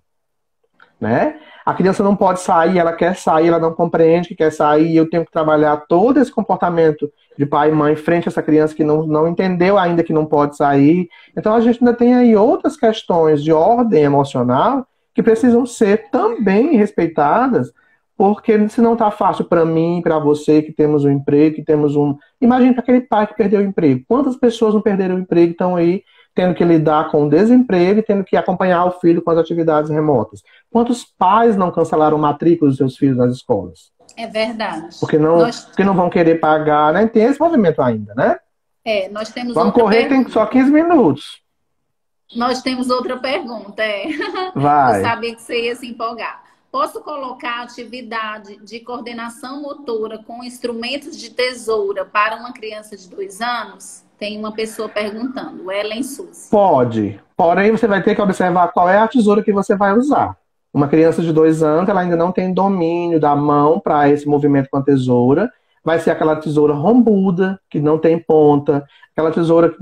né? A criança não pode sair, ela quer sair, ela não compreende que quer sair. Eu tenho que trabalhar todo esse comportamento de pai e mãe frente a essa criança que não entendeu ainda que não pode sair. Então a gente ainda tem aí outras questões de ordem emocional que precisam ser também respeitadas. Porque se não está fácil para mim, para você, que temos um emprego, que temos um... Imagine para aquele pai que perdeu o emprego. Quantas pessoas não perderam o emprego e estão aí tendo que lidar com o desemprego e tendo que acompanhar o filho com as atividades remotas? Quantos pais não cancelaram matrícula dos seus filhos nas escolas? É verdade. Porque não vão querer pagar, né? Tem esse movimento ainda, né? Nós temos Vamos correr, tem só 15 minutos. Nós temos outra pergunta, Vai. Eu sabia que você ia se empolgar. Posso colocar atividade de coordenação motora com instrumentos de tesoura para uma criança de 2 anos? Tem uma pessoa perguntando, Ellen Suzy. Pode, porém você vai ter que observar qual é a tesoura que você vai usar. Uma criança de 2 anos, ela ainda não tem domínio da mão para esse movimento com a tesoura. vai ser aquela tesoura rombuda, que não tem ponta, aquela tesoura que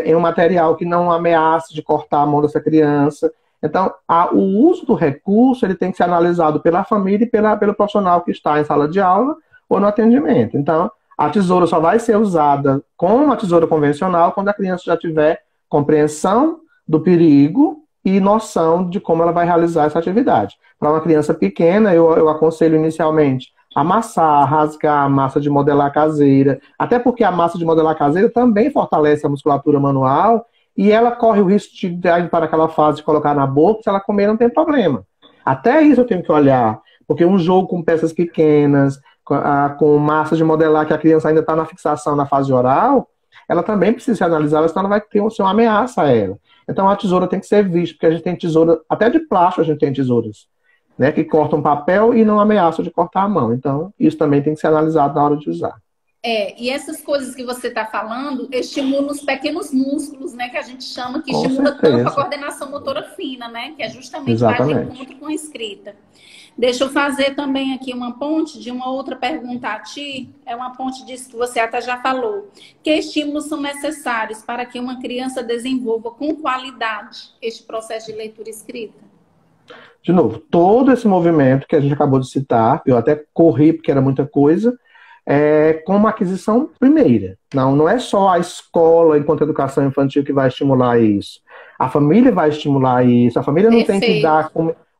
é um material que não ameaça de cortar a mão dessa criança. Então, o uso do recurso ele tem que ser analisado pela família e pelo profissional que está em sala de aula ou no atendimento. Então, a tesoura só vai ser usada com uma tesoura convencional quando a criança já tiver compreensão do perigo e noção de como ela vai realizar essa atividade. Para uma criança pequena, eu aconselho inicialmente amassar, rasgar a massa de modelar caseira, até porque a massa de modelar caseira também fortalece a musculatura manual e ela corre o risco de ir para aquela fase de colocar na boca, se ela comer não tem problema. Até isso eu tenho que olhar, porque um jogo com peças pequenas, com massa de modelar que a criança ainda está na fixação na fase oral, ela também precisa ser analisada, senão ela vai ter uma ameaça a ela. Então a tesoura tem que ser vista, porque a gente tem tesoura, até de plástico a gente tem tesouras, né, que cortam papel e não ameaçam de cortar a mão. Então isso também tem que ser analisado na hora de usar. E essas coisas que você está falando estimulam os pequenos músculos, né, que a gente chama, que Com estimula certeza. tanto a coordenação motora fina, né, que é justamente Exatamente. vai de encontro com a escrita. Deixa eu fazer também aqui uma ponte de uma outra pergunta a ti. É uma ponte disso que você até já falou. Que estímulos são necessários para que uma criança desenvolva com qualidade este processo de leitura e escrita? De novo, todo esse movimento que a gente acabou de citar, eu até corri porque era muita coisa, com uma aquisição primeira. Não é só a escola, enquanto educação infantil, que vai estimular isso. A família vai estimular isso. A família não tem que dar...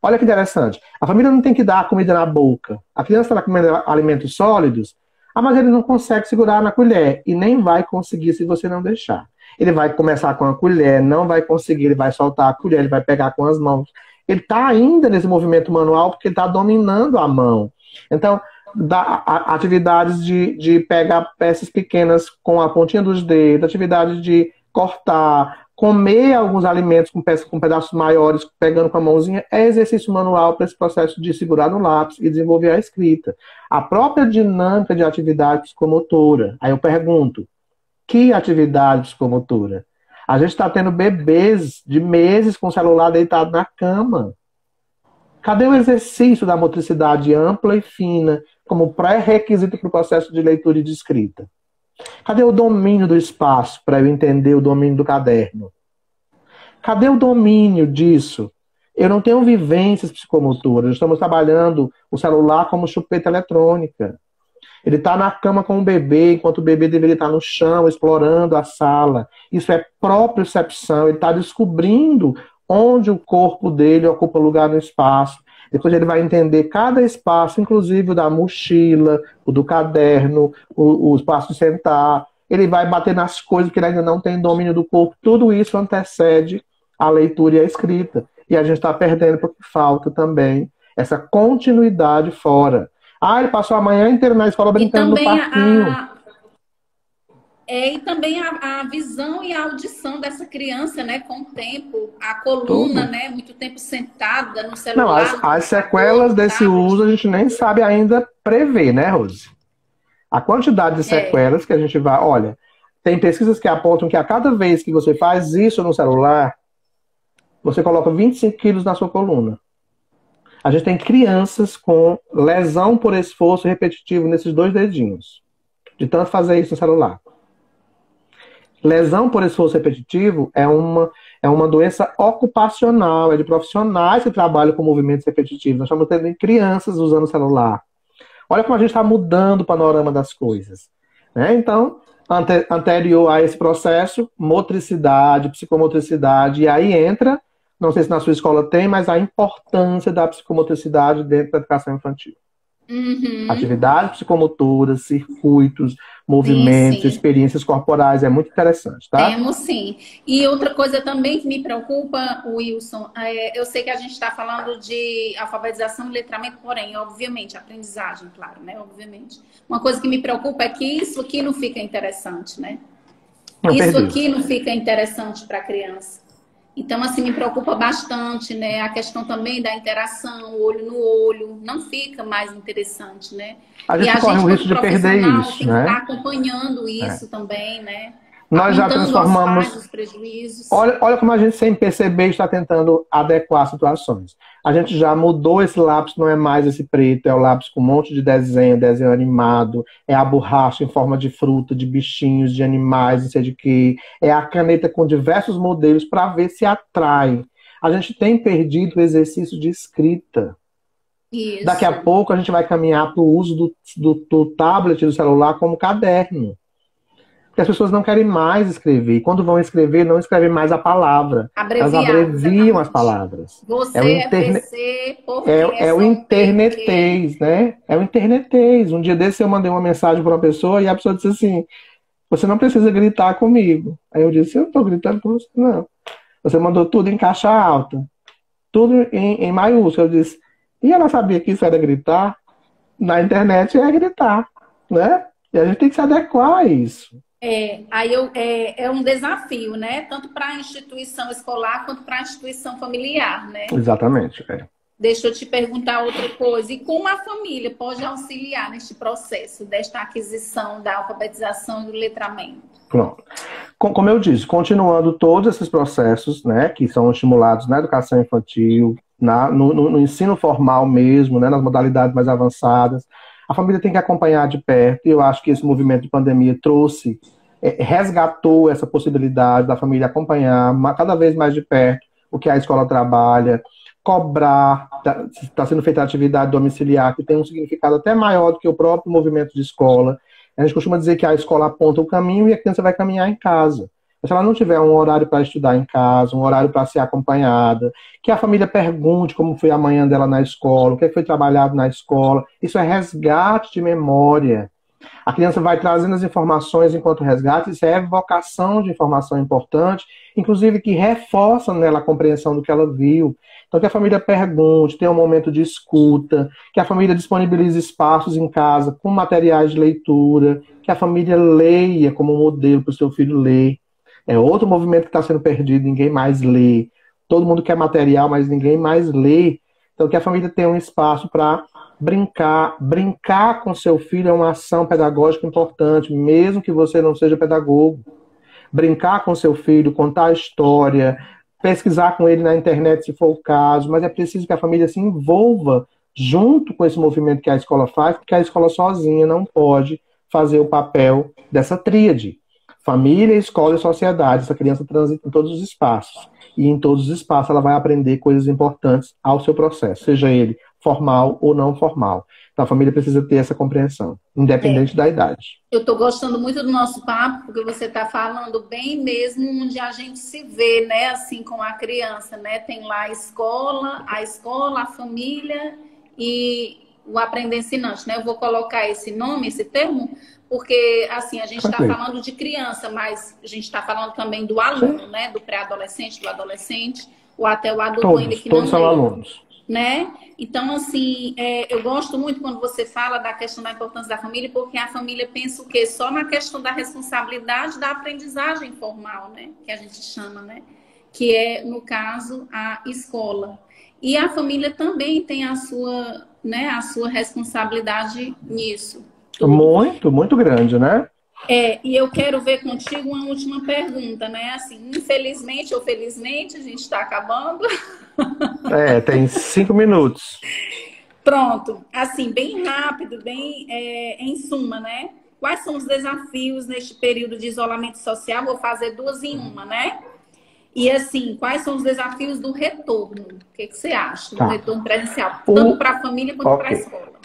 Olha que interessante. A família não tem que dar a comida na boca. A criança está comendo alimentos sólidos, mas ele não consegue segurar na colher. E nem vai conseguir se você não deixar. Ele vai começar com a colher, não vai conseguir, ele vai soltar a colher, ele vai pegar com as mãos. Ele está ainda nesse movimento manual porque ele está dominando a mão. Então, atividades de pegar peças pequenas com a pontinha dos dedos, atividade de cortar, comer alguns alimentos com pedaços maiores, pegando com a mãozinha, é exercício manual para esse processo de segurar no lápis e desenvolver a escrita. A própria dinâmica de atividade psicomotora. Aí eu pergunto, que atividade psicomotora? A gente está tendo bebês de meses com o celular deitado na cama. Cadê o exercício da motricidade ampla e fina como pré-requisito para o processo de leitura e de escrita? Cadê o domínio do espaço para eu entender o domínio do caderno? Cadê o domínio disso? Eu não tenho vivências psicomotoras. Estamos trabalhando o celular como chupeta eletrônica. Ele está na cama com o bebê, enquanto o bebê deveria estar no chão, explorando a sala. Isso é propriocepção. Ele está descobrindo onde o corpo dele ocupa lugar no espaço. Depois ele vai entender cada espaço, inclusive o da mochila, o do caderno, o espaço de sentar. Ele vai bater nas coisas que ele ainda não tem domínio do corpo. Tudo isso antecede a leitura e a escrita. E a gente está perdendo porque falta também essa continuidade fora. Ele passou a manhã inteira na escola brincando no parquinho. E também a visão e a audição dessa criança, né, com o tempo, a coluna, né, muito tempo sentada no celular. Não, as sequelas desse uso a gente nem sabe ainda prever, né, Rose? A quantidade de sequelas que a gente vai... Olha, tem pesquisas que apontam que a cada vez que você faz isso no celular, você coloca 25 quilos na sua coluna. A gente tem crianças com lesão por esforço repetitivo nesses 2 dedinhos, de tanto fazer isso no celular. Lesão por esforço repetitivo é uma doença ocupacional, é de profissionais que trabalham com movimentos repetitivos. Nós estamos tendo crianças usando o celular. Olha como a gente está mudando o panorama das coisas, né? Então, anterior a esse processo, motricidade, psicomotricidade, e aí entra, não sei se na sua escola tem, mas a importância da psicomotricidade dentro da educação infantil. Uhum. Atividades psicomotoras, circuitos, movimentos, sim. Experiências corporais, é muito interessante, tá? Temos sim. E outra coisa também que me preocupa, Wilson, eu sei que a gente está falando de alfabetização e letramento, porém, obviamente, aprendizagem, claro, né? Obviamente. Uma coisa que me preocupa é que isso aqui não fica interessante, né? Isso aqui não fica interessante para a criança. Então, assim, me preocupa bastante, né? A questão também da interação, olho no olho, não fica mais interessante, né? A gente corre o risco de perder isso, tem que estar acompanhando isso também, né? Nós já apontando aos transformamos. pais os prejuízos. Olha como a gente, sem perceber, está tentando adequar situações. A gente já mudou esse lápis, não é mais esse preto, é o lápis com um monte de desenho, desenho animado, é a borracha em forma de fruta, de bichinhos, de animais, não sei de quê, é a caneta com diversos modelos para ver se atrai. A gente tem perdido o exercício de escrita. Daqui a Isso. pouco a gente vai caminhar para o uso do tablet, do celular como caderno. Porque as pessoas não querem mais escrever. E quando vão escrever, não escrevem mais a palavra. Elas Abreviar, abreviam as exatamente. palavras. Você é PC, porque É o só um PQ. internetês, né? É o internetês. Um dia desse eu mandei uma mensagem para uma pessoa e a pessoa disse assim: você não precisa gritar comigo. Aí eu disse: eu não estou gritando com você, não. Você mandou tudo em caixa alta, tudo em maiúsculo. Eu disse: e ela sabia que isso era gritar? Na internet é gritar, né? E a gente tem que se adequar a isso. É um desafio, né? Tanto para a instituição escolar quanto para a instituição familiar, né? Exatamente. É. Deixa eu te perguntar outra coisa. E como a família pode auxiliar neste processo desta aquisição da alfabetização e do letramento? Pronto. Como eu disse, continuando todos esses processos, né, que são estimulados na educação infantil, no ensino formal mesmo, né, nas modalidades mais avançadas, a família tem que acompanhar de perto, e eu acho que esse movimento de pandemia trouxe, resgatou essa possibilidade da família acompanhar cada vez mais de perto o que a escola trabalha, cobrar, está sendo feita a atividade domiciliar, que tem um significado até maior do que o próprio movimento de escola. A gente costuma dizer que a escola aponta o caminho e a criança vai caminhar em casa. Mas se ela não tiver um horário para estudar em casa, um horário para ser acompanhada, que a família pergunte como foi a manhã dela na escola, o que foi trabalhado na escola, isso é resgate de memória. A criança vai trazendo as informações enquanto resgate, isso é evocação de informação importante, inclusive que reforça nela a compreensão do que ela viu. Então, que a família pergunte, tenha um momento de escuta, que a família disponibilize espaços em casa com materiais de leitura, que a família leia como modelo para o seu filho ler. É outro movimento que está sendo perdido, ninguém mais lê. Todo mundo quer material, mas ninguém mais lê. Então, que a família tenha um espaço para brincar. Brincar com seu filho é uma ação pedagógica importante, mesmo que você não seja pedagogo. Brincar com seu filho, contar a história, pesquisar com ele na internet, se for o caso, mas é preciso que a família se envolva junto com esse movimento que a escola faz, porque a escola sozinha não pode fazer o papel dessa tríade. Família, escola e sociedade. Essa criança transita em todos os espaços. E em todos os espaços ela vai aprender coisas importantes ao seu processo, seja ele formal ou não formal. Então a família precisa ter essa compreensão, independente da idade. Eu estou gostando muito do nosso papo, porque você está falando bem mesmo onde a gente se vê, né, assim, com a criança, né? Tem lá a escola, a família e o aprender ensinante, né? Eu vou colocar esse nome, esse termo, porque, assim, a gente está falando de criança, mas a gente está falando também do aluno, né? Do pré-adolescente, do adolescente, ou até o adulto ainda que não todos são alunos. Né? Então, assim, eu gosto muito quando você fala da questão da importância da família, porque a família pensa o quê? Só na questão da responsabilidade da aprendizagem formal, né? Que a gente chama, né? Que é, no caso, a escola. E a família também tem a sua responsabilidade nisso. Muito, muito grande, né? E eu quero ver contigo uma última pergunta, né? Assim, infelizmente ou felizmente, a gente está acabando. Tem 5 minutos. Pronto, assim, bem rápido, bem em suma, né? Quais são os desafios neste período de isolamento social? Vou fazer duas em uma, né? E assim, quais são os desafios do retorno? O que você acha do retorno presencial? Tanto para a família quanto para a escola.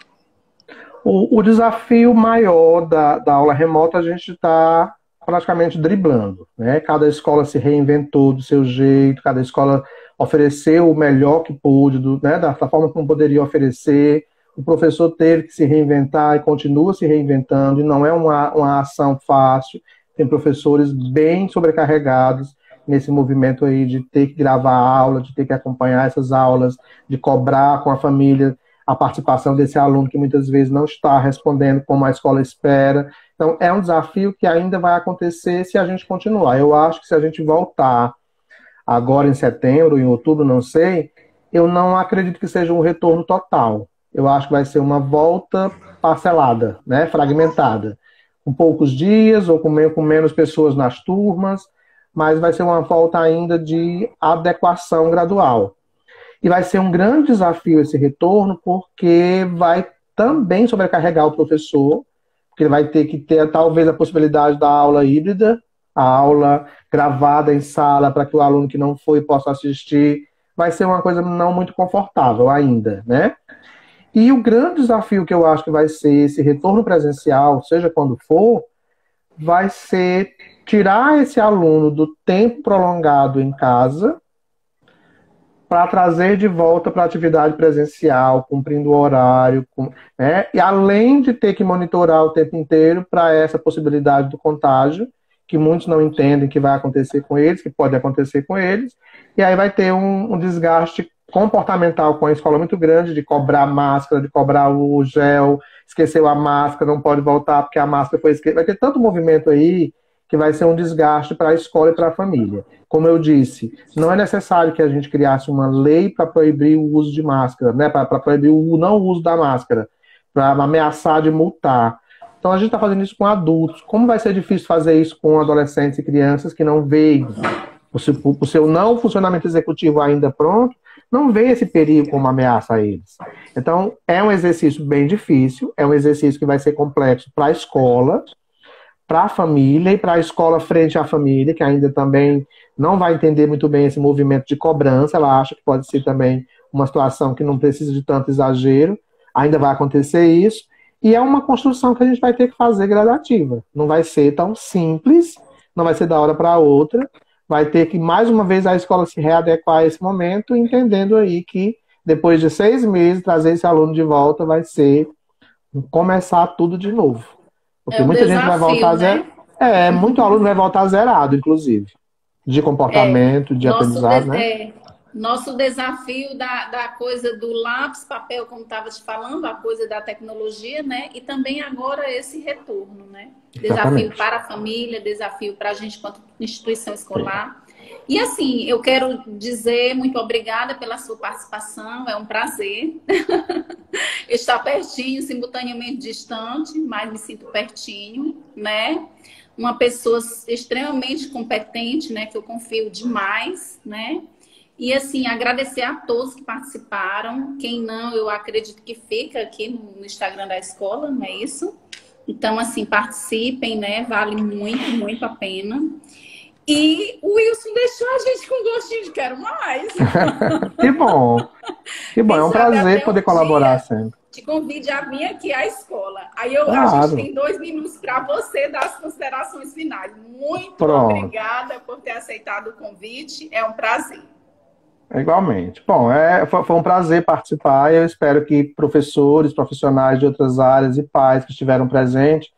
O desafio maior da aula remota a gente está praticamente driblando, né? Cada escola se reinventou do seu jeito, cada escola ofereceu o melhor que pôde, né? Da forma como poderia oferecer. O professor teve que se reinventar e continua se reinventando, e não é uma ação fácil. Tem professores bem sobrecarregados nesse movimento aí de ter que gravar aula, de ter que acompanhar essas aulas, de cobrar com a família a participação desse aluno que muitas vezes não está respondendo como a escola espera. Então, é um desafio que ainda vai acontecer se a gente continuar. Eu acho que se a gente voltar agora em setembro, em outubro, não sei, eu não acredito que seja um retorno total. Eu acho que vai ser uma volta parcelada, né, fragmentada. com poucos dias ou com menos pessoas nas turmas, mas vai ser uma volta ainda de adequação gradual. E vai ser um grande desafio esse retorno, porque vai também sobrecarregar o professor, porque ele vai ter que ter talvez a possibilidade da aula híbrida, a aula gravada em sala para que o aluno que não foi possa assistir. Vai ser uma coisa não muito confortável ainda, né? E o grande desafio que eu acho que vai ser esse retorno presencial, seja quando for, vai ser tirar esse aluno do tempo prolongado em casa para trazer de volta para a atividade presencial, cumprindo o horário, né? E além de ter que monitorar o tempo inteiro para essa possibilidade do contágio, que muitos não entendem que vai acontecer com eles, que pode acontecer com eles, e aí vai ter um desgaste comportamental com a escola muito grande, de cobrar máscara, de cobrar o gel, esqueceu a máscara, não pode voltar porque a máscara foi esquecida. Vai ter tanto movimento aí que vai ser um desgaste para a escola e para a família. Como eu disse, não é necessário que a gente criasse uma lei para proibir o uso de máscara, né? Para proibir o não uso da máscara, para ameaçar de multar. Então a gente está fazendo isso com adultos. Como vai ser difícil fazer isso com adolescentes e crianças que não veem o seu não funcionamento executivo ainda pronto, não vê esse perigo como ameaça a eles. Então é um exercício bem difícil, é um exercício que vai ser complexo para a escola, para a família e para a escola frente à família, que ainda também não vai entender muito bem esse movimento de cobrança. Ela acha que pode ser também uma situação que não precisa de tanto exagero. Ainda vai acontecer isso. E é uma construção que a gente vai ter que fazer gradativa. Não vai ser tão simples, não vai ser da hora para outra. Vai ter que, mais uma vez, a escola se readequar a esse momento, entendendo aí que depois de 6 meses, trazer esse aluno de volta vai ser começar tudo de novo. Porque muita gente vai voltar né? muito aluno vai voltar zerado, inclusive. De comportamento, de aprendizado, né? Nosso desafio da coisa do lápis, papel, como estava te falando, a coisa da tecnologia, né? E também agora esse retorno, né? Exatamente. Desafio para a família, desafio para a gente quanto instituição escolar. E assim, eu quero dizer muito obrigada pela sua participação, é um prazer estar pertinho, simultaneamente distante, mas me sinto pertinho, né? Uma pessoa extremamente competente, né? Que eu confio demais, né? E assim, agradecer a todos que participaram. Quem não, eu acredito que fica aqui no Instagram da escola, não é isso? Então, assim, participem, né? Vale muito, muito a pena. E o Wilson deixou a gente com gostinho de quero mais. Que bom. Que bom, é um prazer poder colaborar sempre. Te convide a vir aqui à escola. Aí a gente tem 2 minutos para você dar as considerações finais. Muito obrigada por ter aceitado o convite. É um prazer. Igualmente. Bom, foi um prazer participar e eu espero que professores, profissionais de outras áreas e pais que estiveram presentes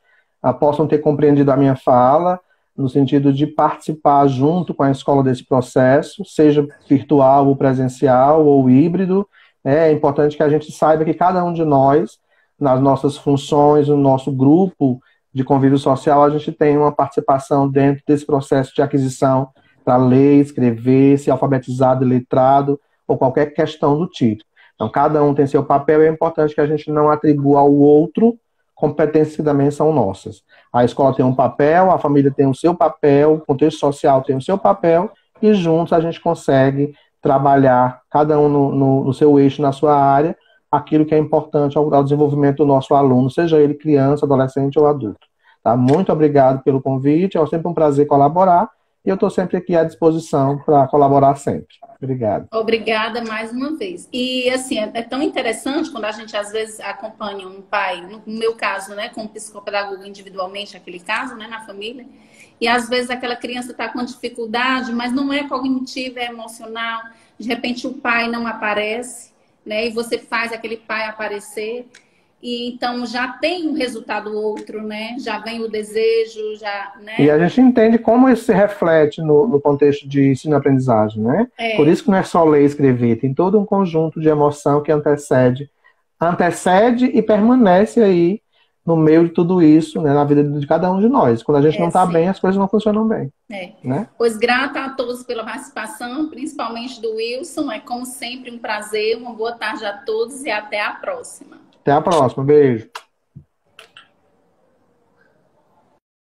possam ter compreendido a minha fala, no sentido de participar junto com a escola desse processo, seja virtual ou presencial ou híbrido. É importante que a gente saiba que cada um de nós, nas nossas funções, no nosso grupo de convívio social, a gente tem uma participação dentro desse processo de aquisição para ler, escrever, ser alfabetizado, letrado, ou qualquer questão do tipo. Então, cada um tem seu papel e é importante que a gente não atribua ao outro competências que também são nossas. A escola tem um papel, a família tem o seu papel, o contexto social tem o seu papel, e juntos a gente consegue trabalhar, cada um no seu eixo, na sua área, aquilo que é importante ao desenvolvimento do nosso aluno, seja ele criança, adolescente ou adulto. Tá? Muito obrigado pelo convite, é sempre um prazer colaborar, e eu estou sempre aqui à disposição para colaborar sempre. Obrigado. Obrigada mais uma vez. E, assim, é tão interessante quando a gente, às vezes, acompanha um pai, no meu caso, né, como psicopedagogo individualmente, aquele caso, né, na família, e, às vezes, aquela criança está com dificuldade, mas não é cognitiva, é emocional. De repente, o pai não aparece, né, e você faz aquele pai aparecer. E então já tem um resultado outro, né? Já vem o desejo, né? E a gente entende como isso se reflete no contexto de ensino-aprendizagem, né? Por isso que não é só ler e escrever, tem todo um conjunto de emoção que antecede e permanece aí no meio de tudo isso, né? Na vida de cada um de nós. Quando a gente não está bem, as coisas não funcionam bem. Né? Pois grata a todos pela participação, principalmente do Wilson. É como sempre um prazer, uma boa tarde a todos e até a próxima. Até a próxima. Beijo.